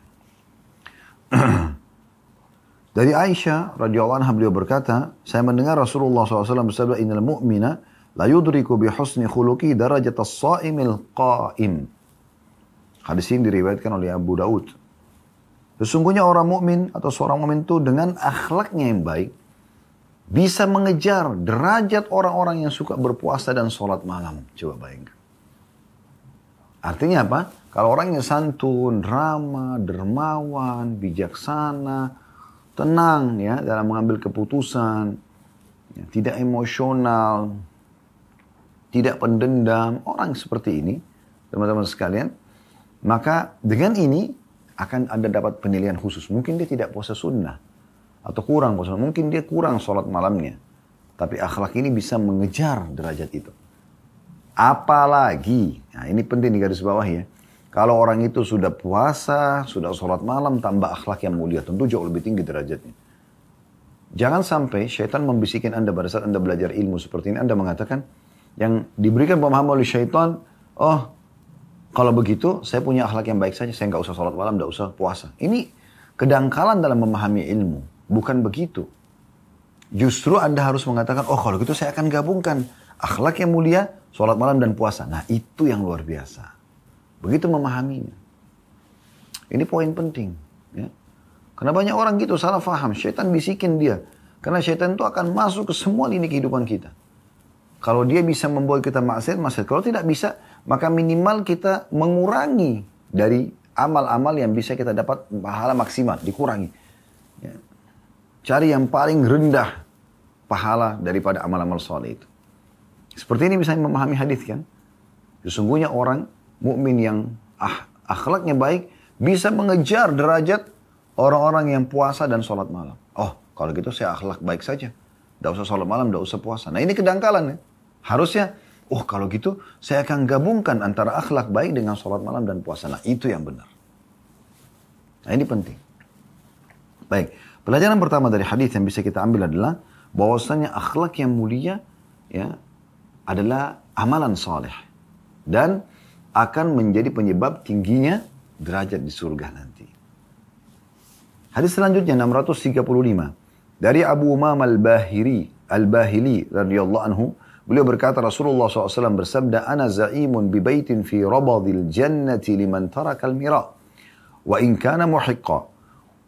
Dari Aisyah radhiyallahu anha beliau berkata, saya mendengar Rasulullah SAW bersabda, innal mu'mina la yudriku bi husni khuluqi darajat as-sa'imil qa'im. Hadis ini diriwayatkan oleh Abu Daud. Sesungguhnya orang mukmin atau seorang mukmin itu dengan akhlaknya yang baik bisa mengejar derajat orang-orang yang suka berpuasa dan sholat malam. Coba bayangkan. Artinya apa? Kalau orangnya santun, ramah, dermawan, bijaksana, tenang ya dalam mengambil keputusan, ya, tidak emosional, tidak pendendam, orang seperti ini, teman-teman sekalian, maka dengan ini akan Anda dapat penilaian khusus. Mungkin dia tidak puasa sunnah, atau kurang puasa, mungkin dia kurang sholat malamnya, tapi akhlak ini bisa mengejar derajat itu. Apalagi, nah ini penting di garis bawah ya, kalau orang itu sudah puasa, sudah sholat malam, tambah akhlak yang mulia, tentu jauh lebih tinggi derajatnya. Jangan sampai syaitan membisikin Anda pada saat Anda belajar ilmu seperti ini, Anda mengatakan, yang diberikan pemahaman oleh syaitan, oh kalau begitu saya punya akhlak yang baik saja, saya nggak usah sholat malam, nggak usah puasa. Ini kedangkalan dalam memahami ilmu, bukan begitu. Justru Anda harus mengatakan, oh kalau gitu saya akan gabungkan akhlak yang mulia, sholat malam dan puasa. Nah itu yang luar biasa. Begitu memahaminya. Ini poin penting. Ya. Karena banyak orang gitu salah faham. Syaitan bisikin dia. Karena syaitan itu akan masuk ke semua lini kehidupan kita. Kalau dia bisa membuat kita maksiat. Kalau tidak bisa, maka minimal kita mengurangi dari amal-amal yang bisa kita dapat pahala maksimal. Dikurangi. Ya. Cari yang paling rendah pahala daripada amal-amal soleh itu. Seperti ini bisa memahami hadis kan. Sesungguhnya orang mukmin yang akhlaknya baik bisa mengejar derajat orang-orang yang puasa dan sholat malam. Oh, kalau gitu saya akhlak baik saja. Tidak usah sholat malam, tidak usah puasa. Nah ini kedangkalan ya. Harusnya, oh kalau gitu saya akan gabungkan antara akhlak baik dengan sholat malam dan puasa. Nah itu yang benar. Nah ini penting. Baik, pelajaran pertama dari hadis yang bisa kita ambil adalah bahwasanya akhlak yang mulia ya adalah amalan saleh dan akan menjadi penyebab tingginya derajat di surga nanti. Hadis selanjutnya 635 dari Abu Umamah al-Bahili radhiyallahu anhu, beliau berkata Rasulullah SAW bersabda, ana za'imun bi baitin fi rabadil jannati liman taraka al-mira wa in kana muhiqqa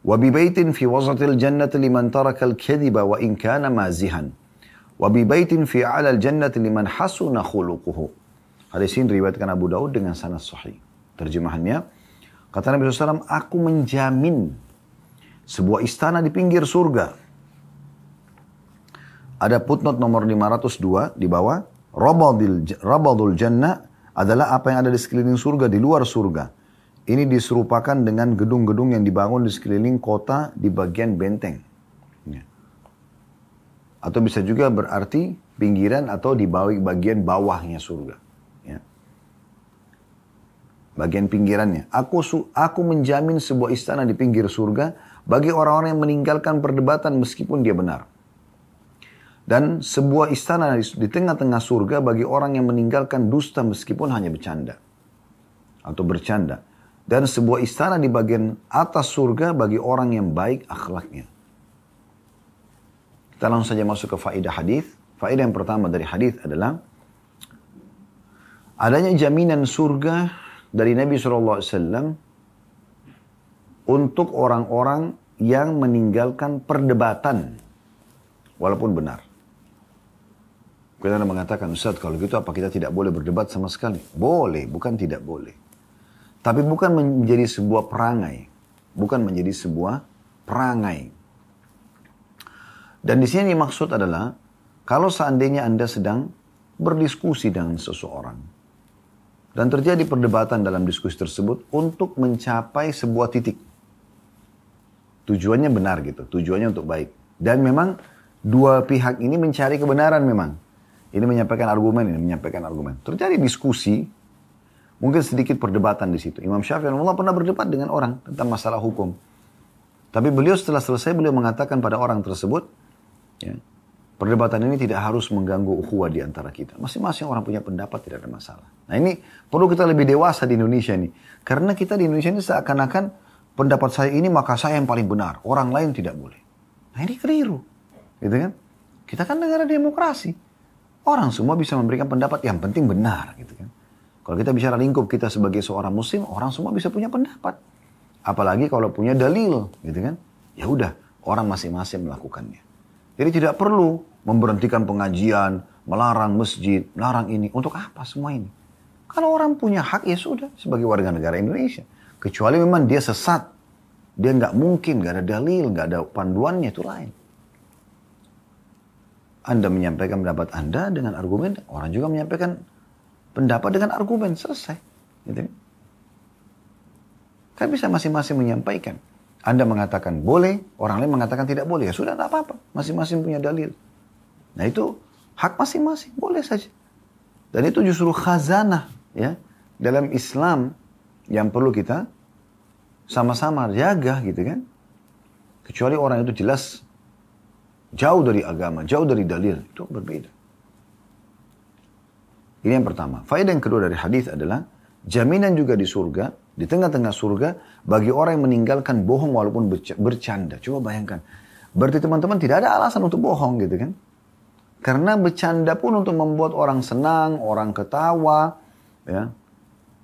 wa bi baitin fi wasatil jannati liman taraka al-kadhiba wa in kana mazihan wa bi baitin fi 'ala al-jannati liman hasuna khuluquhu. Hadis ini diriwayatkan Abu Daud dengan sanad sahih. Terjemahannya, kata Nabi SAW, aku menjamin sebuah istana di pinggir surga. Ada footnote nomor 502 di bawah. Rabadul jannah adalah apa yang ada di sekeliling surga, di luar surga. Ini diserupakan dengan gedung-gedung yang dibangun di sekeliling kota di bagian benteng. Ya. Atau bisa juga berarti pinggiran atau di bagian bawahnya surga. Bagian pinggirannya. Aku menjamin sebuah istana di pinggir surga bagi orang-orang yang meninggalkan perdebatan meskipun dia benar. Dan sebuah istana di tengah-tengah surga bagi orang yang meninggalkan dusta meskipun hanya bercanda. Atau bercanda. Dan sebuah istana di bagian atas surga bagi orang yang baik akhlaknya. Kita langsung saja masuk ke faedah hadis. Faedah yang pertama dari hadis adalah adanya jaminan surga dari Nabi SAW untuk orang-orang yang meninggalkan perdebatan walaupun benar. Kita mengatakan, Ustaz, kalau gitu apa kita tidak boleh berdebat sama sekali? Boleh, bukan tidak boleh. Tapi bukan menjadi sebuah perangai. Bukan menjadi sebuah perangai. Dan di sini maksud adalah, kalau seandainya Anda sedang berdiskusi dengan seseorang, dan terjadi perdebatan dalam diskusi tersebut untuk mencapai sebuah titik. Tujuannya benar gitu, tujuannya untuk baik. Dan memang dua pihak ini mencari kebenaran memang. Ini menyampaikan argumen, ini menyampaikan argumen. Terjadi diskusi, mungkin sedikit perdebatan di situ. Imam Syafi'i Allah pernah berdebat dengan orang tentang masalah hukum. Tapi beliau setelah selesai, beliau mengatakan pada orang tersebut, ya, perdebatan ini tidak harus mengganggu ukhuwah di antara kita. Masing-masing orang punya pendapat, tidak ada masalah. Nah ini perlu kita lebih dewasa di Indonesia nih. Karena kita di Indonesia ini seakan-akan pendapat saya ini maka saya yang paling benar. Orang lain tidak boleh. Nah ini keliru. Gitu kan? Kita kan negara demokrasi. Orang semua bisa memberikan pendapat yang penting benar. Gitu kan? Kalau kita bicara lingkup kita sebagai seorang muslim, orang semua bisa punya pendapat. Apalagi kalau punya dalil. Gitu kan? Ya udah, orang masing-masing melakukannya. Jadi tidak perlu memberhentikan pengajian, melarang masjid, melarang ini. Untuk apa semua ini? Kalau orang punya hak ya sudah sebagai warga negara Indonesia. Kecuali memang dia sesat. Dia nggak mungkin, nggak ada dalil, nggak ada panduannya, itu lain. Anda menyampaikan pendapat Anda dengan argumen, orang juga menyampaikan pendapat dengan argumen, selesai. Gitu. Kan bisa masing-masing menyampaikan. Anda mengatakan boleh, orang lain mengatakan tidak boleh. Ya sudah, tidak apa-apa. Masing-masing punya dalil. Nah itu hak masing-masing, boleh saja. Dan itu justru khazanah ya dalam Islam yang perlu kita sama-sama jaga gitu kan. Kecuali orang itu jelas jauh dari agama, jauh dari dalil, itu berbeda. Ini yang pertama. Faedah yang kedua dari hadis adalah jaminan juga di surga, di tengah-tengah surga, bagi orang yang meninggalkan bohong walaupun bercanda. Coba bayangkan. Berarti teman-teman tidak ada alasan untuk bohong gitu kan. Karena bercanda pun untuk membuat orang senang, orang ketawa, ya,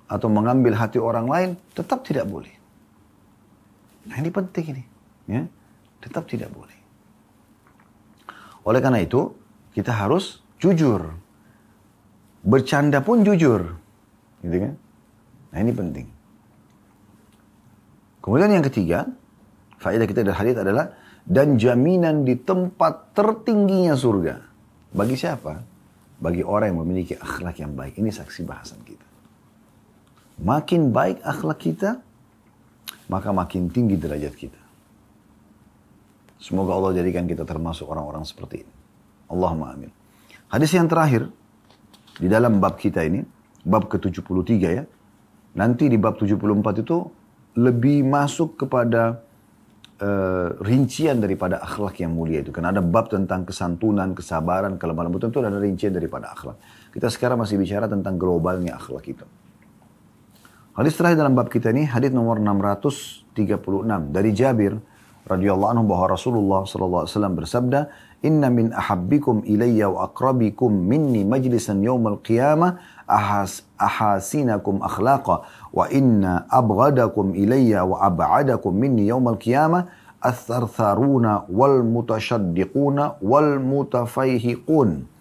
atau mengambil hati orang lain, tetap tidak boleh. Nah ini penting ini. Ya, tetap tidak boleh. Oleh karena itu, kita harus jujur. Bercanda pun jujur. Gitu kan? Nah ini penting. Kemudian yang ketiga, faedah kita dari hadis adalah, dan jaminan di tempat tertingginya surga. Bagi siapa? Bagi orang yang memiliki akhlak yang baik. Ini saksi bahasan kita. Makin baik akhlak kita, maka makin tinggi derajat kita. Semoga Allah jadikan kita termasuk orang-orang seperti ini. Allahumma amin. Hadis yang terakhir, di dalam bab kita ini, bab ke-73 ya. Nanti di bab 74 itu lebih masuk kepada rincian daripada akhlak yang mulia itu. Karena ada bab tentang kesantunan, kesabaran, kelemah lembutan, itu ada rincian daripada akhlak. Kita sekarang masih bicara tentang globalnya akhlak itu. Hadis terakhir dalam bab kita ini, hadis nomor 636 dari Jabir radhiyallahu anhu bahwa Rasulullah sallallahu alaihi wasallam bersabda, "Inna min ahabbikum ilayya wa aqrabikum minni majlisan yaumal qiyamah ahasinakum akhlaqa wa inna abghadakum ilayya wa ab'adakum minni yaumal qiyamah athartharuna wal mutashaddiquna wal mutafayhiqun."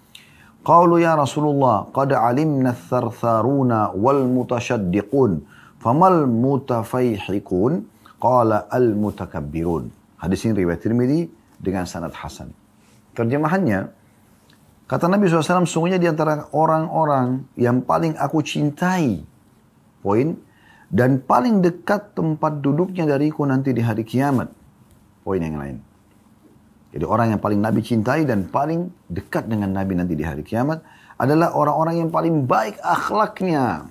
Qalu ya Rasulullah qad alimna athartharuna wal mutashaddiqun famal mutafayhiqun qala al mutakabbirun. Hadis ini riwayat Tirmidzi dengan sanad hasan. Terjemahannya, kata Nabi SAW, sungguhnya di antara orang-orang yang paling aku cintai, poin, dan paling dekat tempat duduknya dariku nanti di hari kiamat, poin yang lain. Jadi orang yang paling Nabi cintai dan paling dekat dengan Nabi nanti di hari kiamat adalah orang-orang yang paling baik akhlaknya.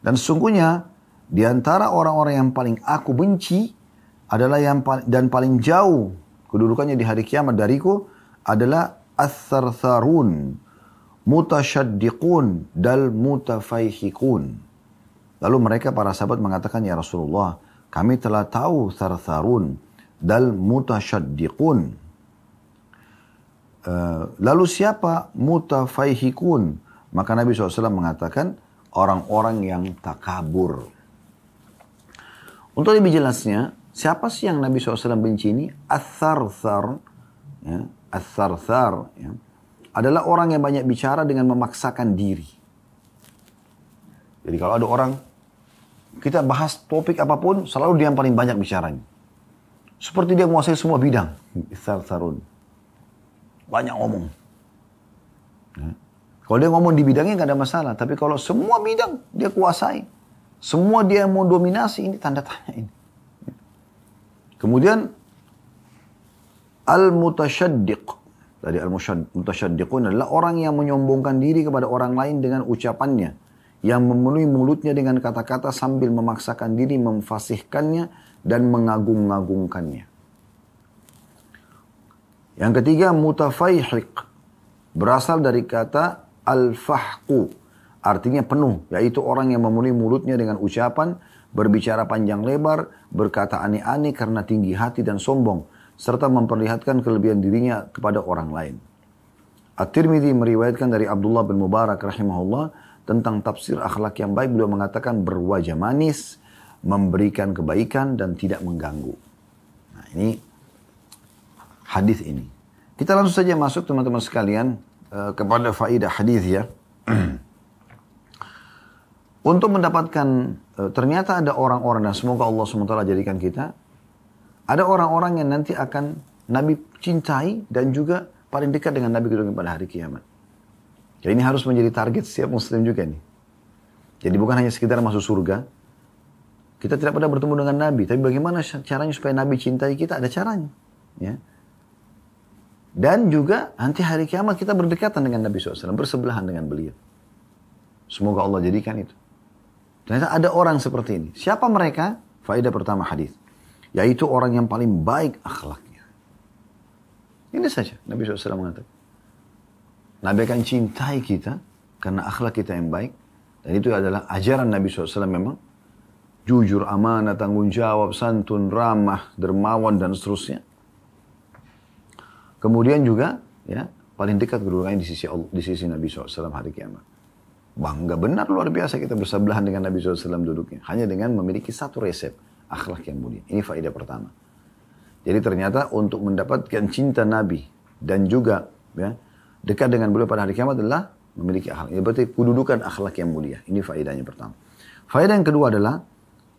Dan sungguhnya di antara orang-orang yang paling aku benci adalah dan paling jauh kedudukannya di hari kiamat dariku adalah ats-tsartsarun, mutasyaddiqun, dal mutafaihiqun. Lalu mereka para sahabat mengatakan, ya Rasulullah, kami telah tahu tsartsarun dal mutasyaddiqun. Lalu siapa mutafaihikun? Maka Nabi SAW mengatakan orang-orang yang takabur. Untuk lebih jelasnya, siapa sih yang Nabi SAW benci ini? Ats-tsartsar, ya, ats-tsartsar, ya, adalah orang yang banyak bicara dengan memaksakan diri. Jadi kalau ada orang, kita bahas topik apapun, selalu dia yang paling banyak bicaranya. Seperti dia menguasai semua bidang. Ats-tsartsarun. Banyak ngomong. Ya. Kalau dia ngomong di bidangnya nggak ada masalah. Tapi kalau semua bidang dia kuasai. Semua dia mau dominasi, ini tanda tanya ini. Kemudian al-mutasyaddiq. Tadi al-mutasyaddiqun adalah orang yang menyombongkan diri kepada orang lain dengan ucapannya. Yang memenuhi mulutnya dengan kata-kata sambil memaksakan diri memfasihkannya dan mengagung-agungkannya. Yang ketiga, mutafaihiq. Berasal dari kata al-fahqu. Artinya penuh, yaitu orang yang memenuhi mulutnya dengan ucapan, berbicara panjang lebar, berkata aneh-aneh karena tinggi hati dan sombong, serta memperlihatkan kelebihan dirinya kepada orang lain. At-Tirmidzi meriwayatkan dari Abdullah bin Mubarak rahimahullah tentang tafsir akhlak yang baik. Beliau mengatakan berwajah manis, memberikan kebaikan dan tidak mengganggu. Nah ini hadis ini. Kita langsung saja masuk teman-teman sekalian kepada faedah hadis ya. Untuk mendapatkan, ternyata ada orang-orang, dan semoga Allah SWT jadikan kita, ada orang-orang yang nanti akan Nabi cintai dan juga paling dekat dengan Nabi pada hari kiamat. Jadi ini harus menjadi target setiap muslim juga nih. Jadi bukan hanya sekedar masuk surga, kita tidak pernah bertemu dengan Nabi, tapi bagaimana caranya supaya Nabi cintai kita, ada caranya. Ya. Dan juga nanti hari kiamat kita berdekatan dengan Nabi SAW, bersebelahan dengan beliau. Semoga Allah jadikan itu. Ternyata ada orang seperti ini. Siapa mereka? Faedah pertama hadis, yaitu orang yang paling baik akhlaknya. Ini saja Nabi SAW mengatakan. Nabi akan cintai kita karena akhlak kita yang baik. Dan itu adalah ajaran Nabi SAW memang. Jujur, amanah, tanggung jawab, santun, ramah, dermawan, dan seterusnya. Kemudian juga ya paling dekat kedudukannya di sisi Nabi SAW hari kiamat. Bangga benar luar biasa kita bersebelahan dengan Nabi SAW duduknya. Hanya dengan memiliki satu resep akhlak yang mulia. Ini faedah pertama. Jadi ternyata untuk mendapatkan cinta Nabi dan juga ya, dekat dengan beliau pada hari kiamat adalah memiliki akhlak. Ini berarti kedudukan akhlak yang mulia. Ini faedahnya pertama. Faedah yang kedua adalah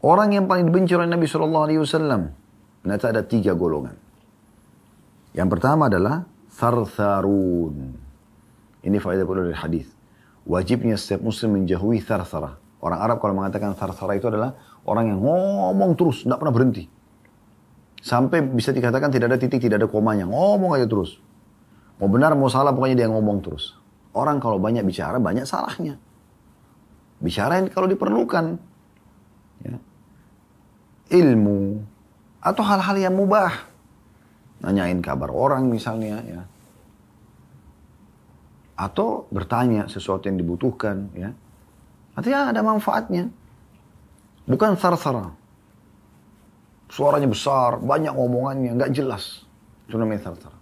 orang yang paling dibenci oleh Nabi SAW. Ternyata ada 3 golongan. Yang pertama adalah tsartsarun. Ini faedah kedua dari hadis. Wajibnya setiap muslim menjauhi tsarsara. Orang Arab kalau mengatakan tsarsara itu adalah orang yang ngomong terus, tidak pernah berhenti. Sampai bisa dikatakan tidak ada titik, tidak ada komanya. Ngomong aja terus. Mau benar, mau salah, pokoknya dia ngomong terus. Orang kalau banyak bicara, banyak salahnya. Bicarain kalau diperlukan. Ya. Ilmu. Atau hal-hal yang mubah. Nanyain kabar orang misalnya. Ya. Atau bertanya sesuatu yang dibutuhkan. Ya. Artinya ada manfaatnya. Bukan tsarsara. Suaranya besar, banyak ngomongannya, nggak jelas. Itu namanya tsarsara.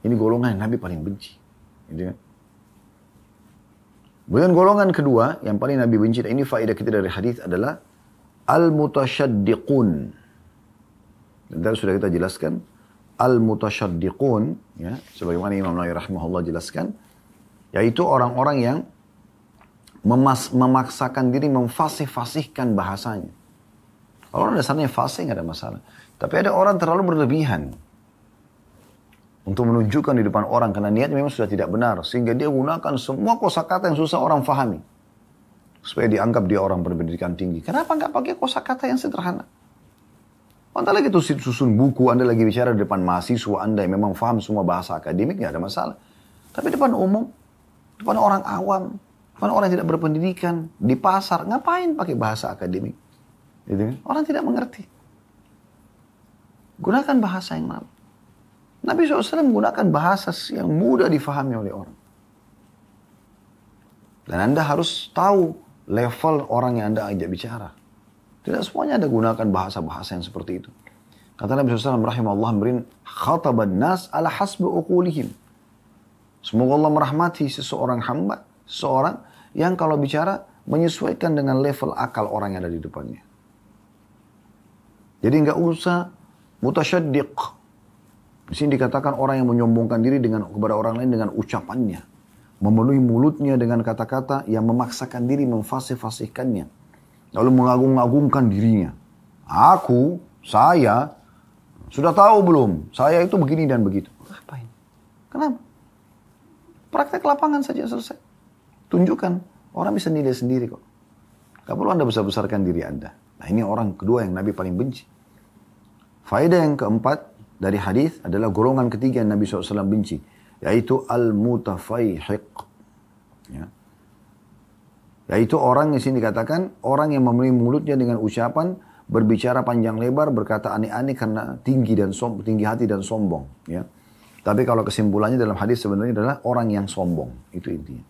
Ini golongan yang Nabi paling benci. Gitu kan? Kemudian golongan kedua, yang paling Nabi benci, dan ini faedah kita dari hadis adalah al-mutasyaddiqun. Dan tadi sudah kita jelaskan, al-mutasyaddiqun, ya, sebagaimana Imam Nawawi rahimahullah jelaskan, yaitu orang-orang yang memaksakan diri, memfasih-fasihkan bahasanya. Kalau orang dasarnya fasih nggak ada masalah. Tapi ada orang terlalu berlebihan untuk menunjukkan di depan orang karena niatnya memang sudah tidak benar, sehingga dia gunakan semua kosakata yang susah orang fahami supaya dianggap dia orang berpendidikan tinggi. Kenapa nggak pakai kosakata yang sederhana? Anda lagi tuh susun buku, Anda lagi bicara di depan mahasiswa Anda yang memang faham semua bahasa akademik, nggak ada masalah. Tapi depan umum, depan orang awam, depan orang yang tidak berpendidikan, di pasar, ngapain pakai bahasa akademik? Gitu kan? Orang tidak mengerti. Gunakan bahasa yang normal. Nabi SAW menggunakan bahasa yang mudah difahami oleh orang. Dan Anda harus tahu level orang yang Anda ajak bicara. Tidak semuanya Anda gunakan bahasa-bahasa yang seperti itu. Kata Nabi SAW, rahimahullah, khataban nas ala hasbi uqulihim. Semoga Allah merahmati seseorang hamba, seseorang yang kalau bicara menyesuaikan dengan level akal orang yang ada di depannya. Jadi nggak usah mutasyaddiq. Di sini dikatakan orang yang menyombongkan diri kepada orang lain dengan ucapannya. Memenuhi mulutnya dengan kata-kata yang memaksakan diri, memfasih-fasihkannya. Lalu mengagung-agungkan dirinya. Aku, saya, sudah tahu belum? Saya itu begini dan begitu. Ngapain? Kenapa? Praktek lapangan saja selesai. Tunjukkan. Orang bisa nilai sendiri kok. Gak perlu Anda besar-besarkan diri Anda. Nah ini orang kedua yang Nabi paling benci. Faedah yang keempat dari hadis adalah golongan ketiga yang Nabi SAW benci. Yaitu al-mutafaihiq. Ya. Yaitu orang yang sini dikatakan, orang yang memenuhi mulutnya dengan ucapan, berbicara panjang lebar, berkata aneh-aneh karena tinggi hati dan sombong. Ya. Tapi kalau kesimpulannya dalam hadis sebenarnya adalah orang yang sombong. Itu intinya.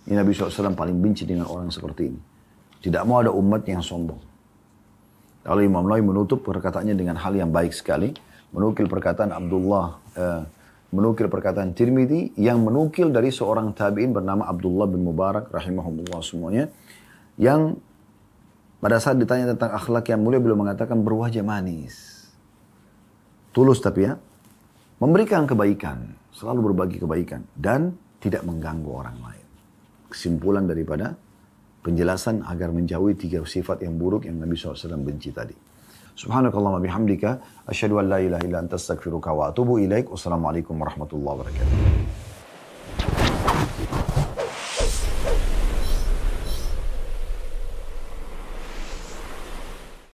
Ini Nabi SAW paling benci dengan orang seperti ini. Tidak mau ada umat yang sombong. Lalu Imam Nawawi menutup perkataannya dengan hal yang baik sekali. Menukil perkataan menukil perkataan Tirmidzi yang menukil dari seorang tabi'in bernama Abdullah bin Mubarak rahimahullah semuanya. Yang pada saat ditanya tentang akhlak yang mulia beliau mengatakan berwajah manis. Tulus tapi ya. Memberikan kebaikan. Selalu berbagi kebaikan. Dan tidak mengganggu orang lain. Kesimpulan daripada penjelasan agar menjauhi 3 sifat yang buruk yang Nabi SAW benci tadi. Subhanakallahumma bihamdika asyhadu an la ilaha illa anta astaghfiruka wa atubu ilaik. Wassalamualaikum warahmatullahi wabarakatuh.